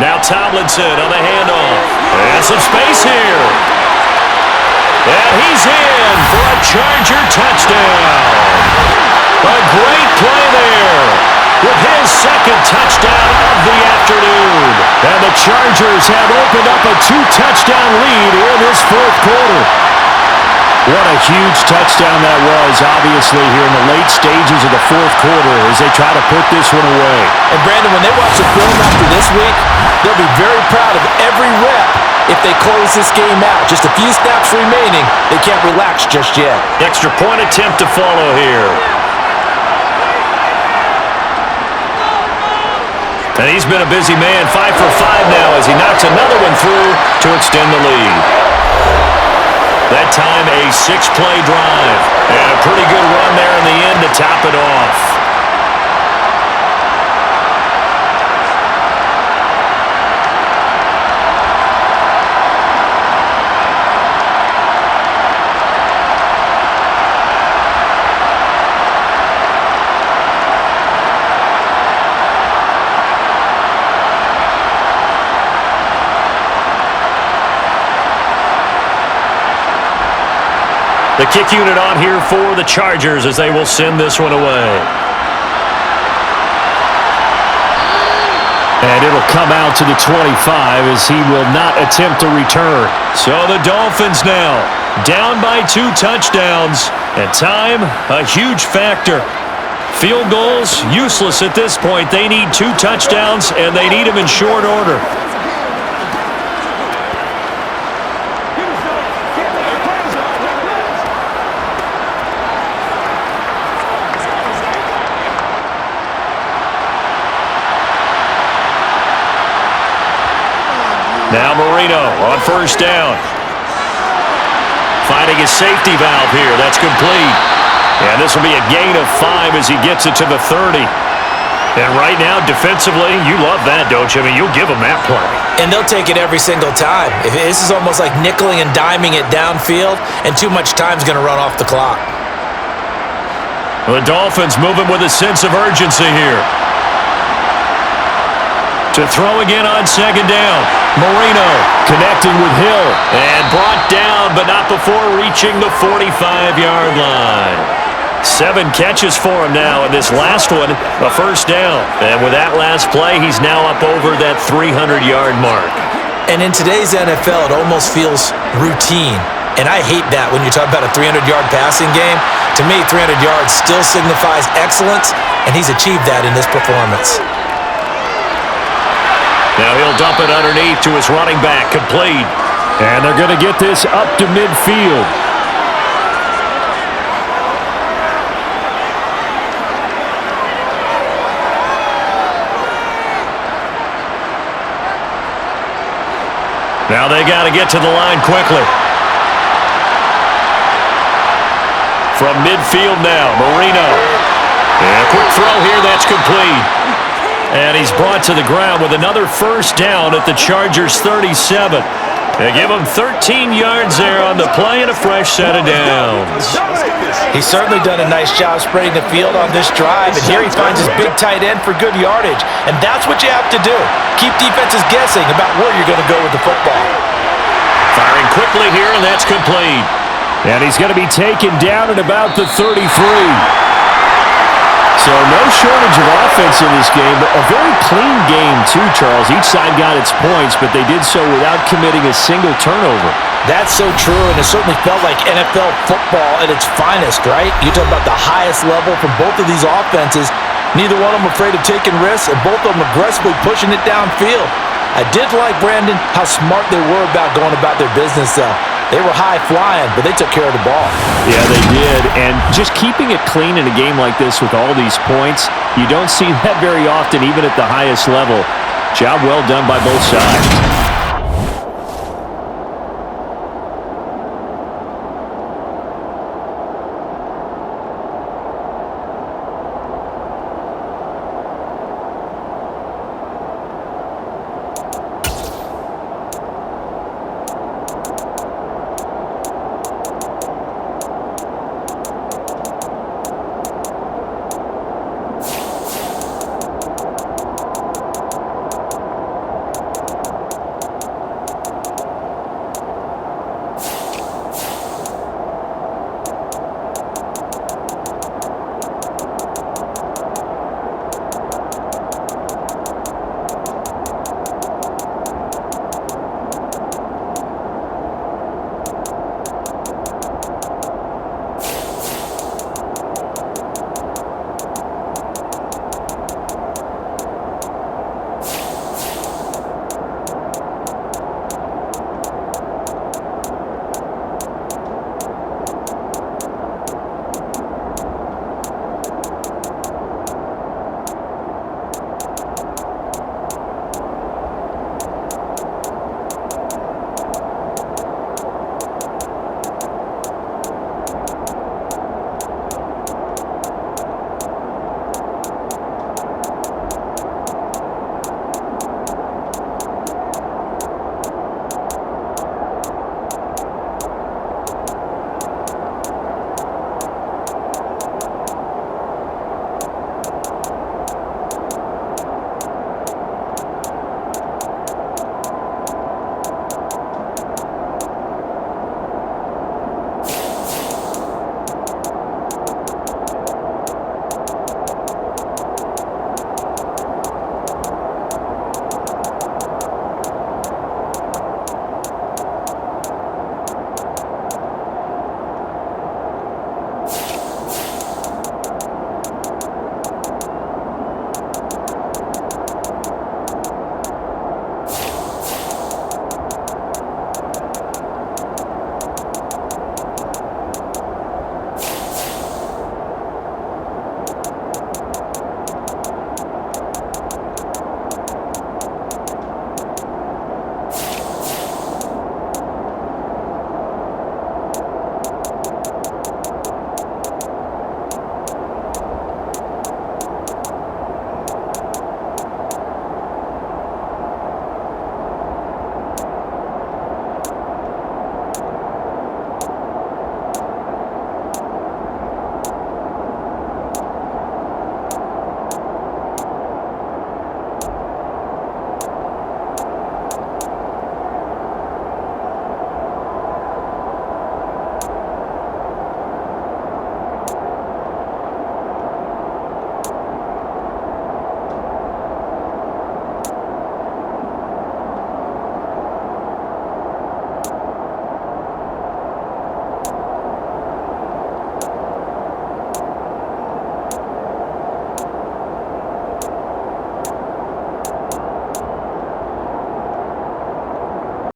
Now Tomlinson on the handoff. And some space here. And he's in for a Charger touchdown. A great play there with his 2nd touchdown of the afternoon. And the Chargers have opened up a 2-touchdown lead in this 4th quarter. What a huge touchdown that was, obviously, here in the late stages of the 4th quarter as they try to put this one away. And Brandon, when they watch the film after this week, they'll be very proud of every rep if they close this game out. Just a few snaps remaining. They can't relax just yet. Extra point attempt to follow here. And he's been a busy man, 5 for 5 now as he knocks another one through to extend the lead. That time a 6-play drive. And a pretty good run there in the end to top it off. The kick unit on here for the Chargers as they will send this one away. And it'll come out to the 25 as he will not attempt to return. So the Dolphins now down by 2 touchdowns. And time, a huge factor. Field goals, useless at this point. They need 2 touchdowns, and they need them in short order. Now Marino on 1st down. Finding his safety valve here. That's complete. And this will be a gain of 5 as he gets it to the 30. And right now, defensively, you love that, don't you? I mean, you'll give them that play. And they'll take it every single time. This is almost like nickeling and diming it downfield, and too much time's going to run off the clock. The Dolphins moving with a sense of urgency here. To throw again on 2nd down. Marino connecting with Hill. And brought down, but not before reaching the 45-yard line. 7 catches for him now, and this last one, a 1st down. And with that last play, he's now up over that 300-yard mark. And in today's NFL, it almost feels routine. And I hate that when you talk about a 300-yard passing game. To me, 300 yards still signifies excellence, and he's achieved that in this performance. Now he'll dump it underneath to his running back, complete. And they're going to get this up to midfield. Now they got to get to the line quickly. From midfield now, Marino. And a quick throw here, that's complete. And he's brought to the ground with another 1st down at the Chargers' 37. They give him 13 yards there on the play and a fresh set of downs. He's certainly done a nice job spreading the field on this drive, and here he finds his big tight end for good yardage. And that's what you have to do. Keep defenses guessing about where you're going to go with the football. Firing quickly here, and that's complete. And he's going to be taken down at about the 33. So no shortage of offense in this game, but a very clean game too, Charles. Each side got its points, but they did so without committing a single turnover. That's so true, and it certainly felt like NFL football at its finest, right? You talk about the highest level from both of these offenses. Neither one of them afraid of taking risks, and both of them aggressively pushing it downfield. I did like, Brandon, how smart they were about going about their business, though. They were high-flying, but they took care of the ball. Yeah, they did, and just keeping it clean in a game like this with all these points, you don't see that very often, even at the highest level. Job well done by both sides.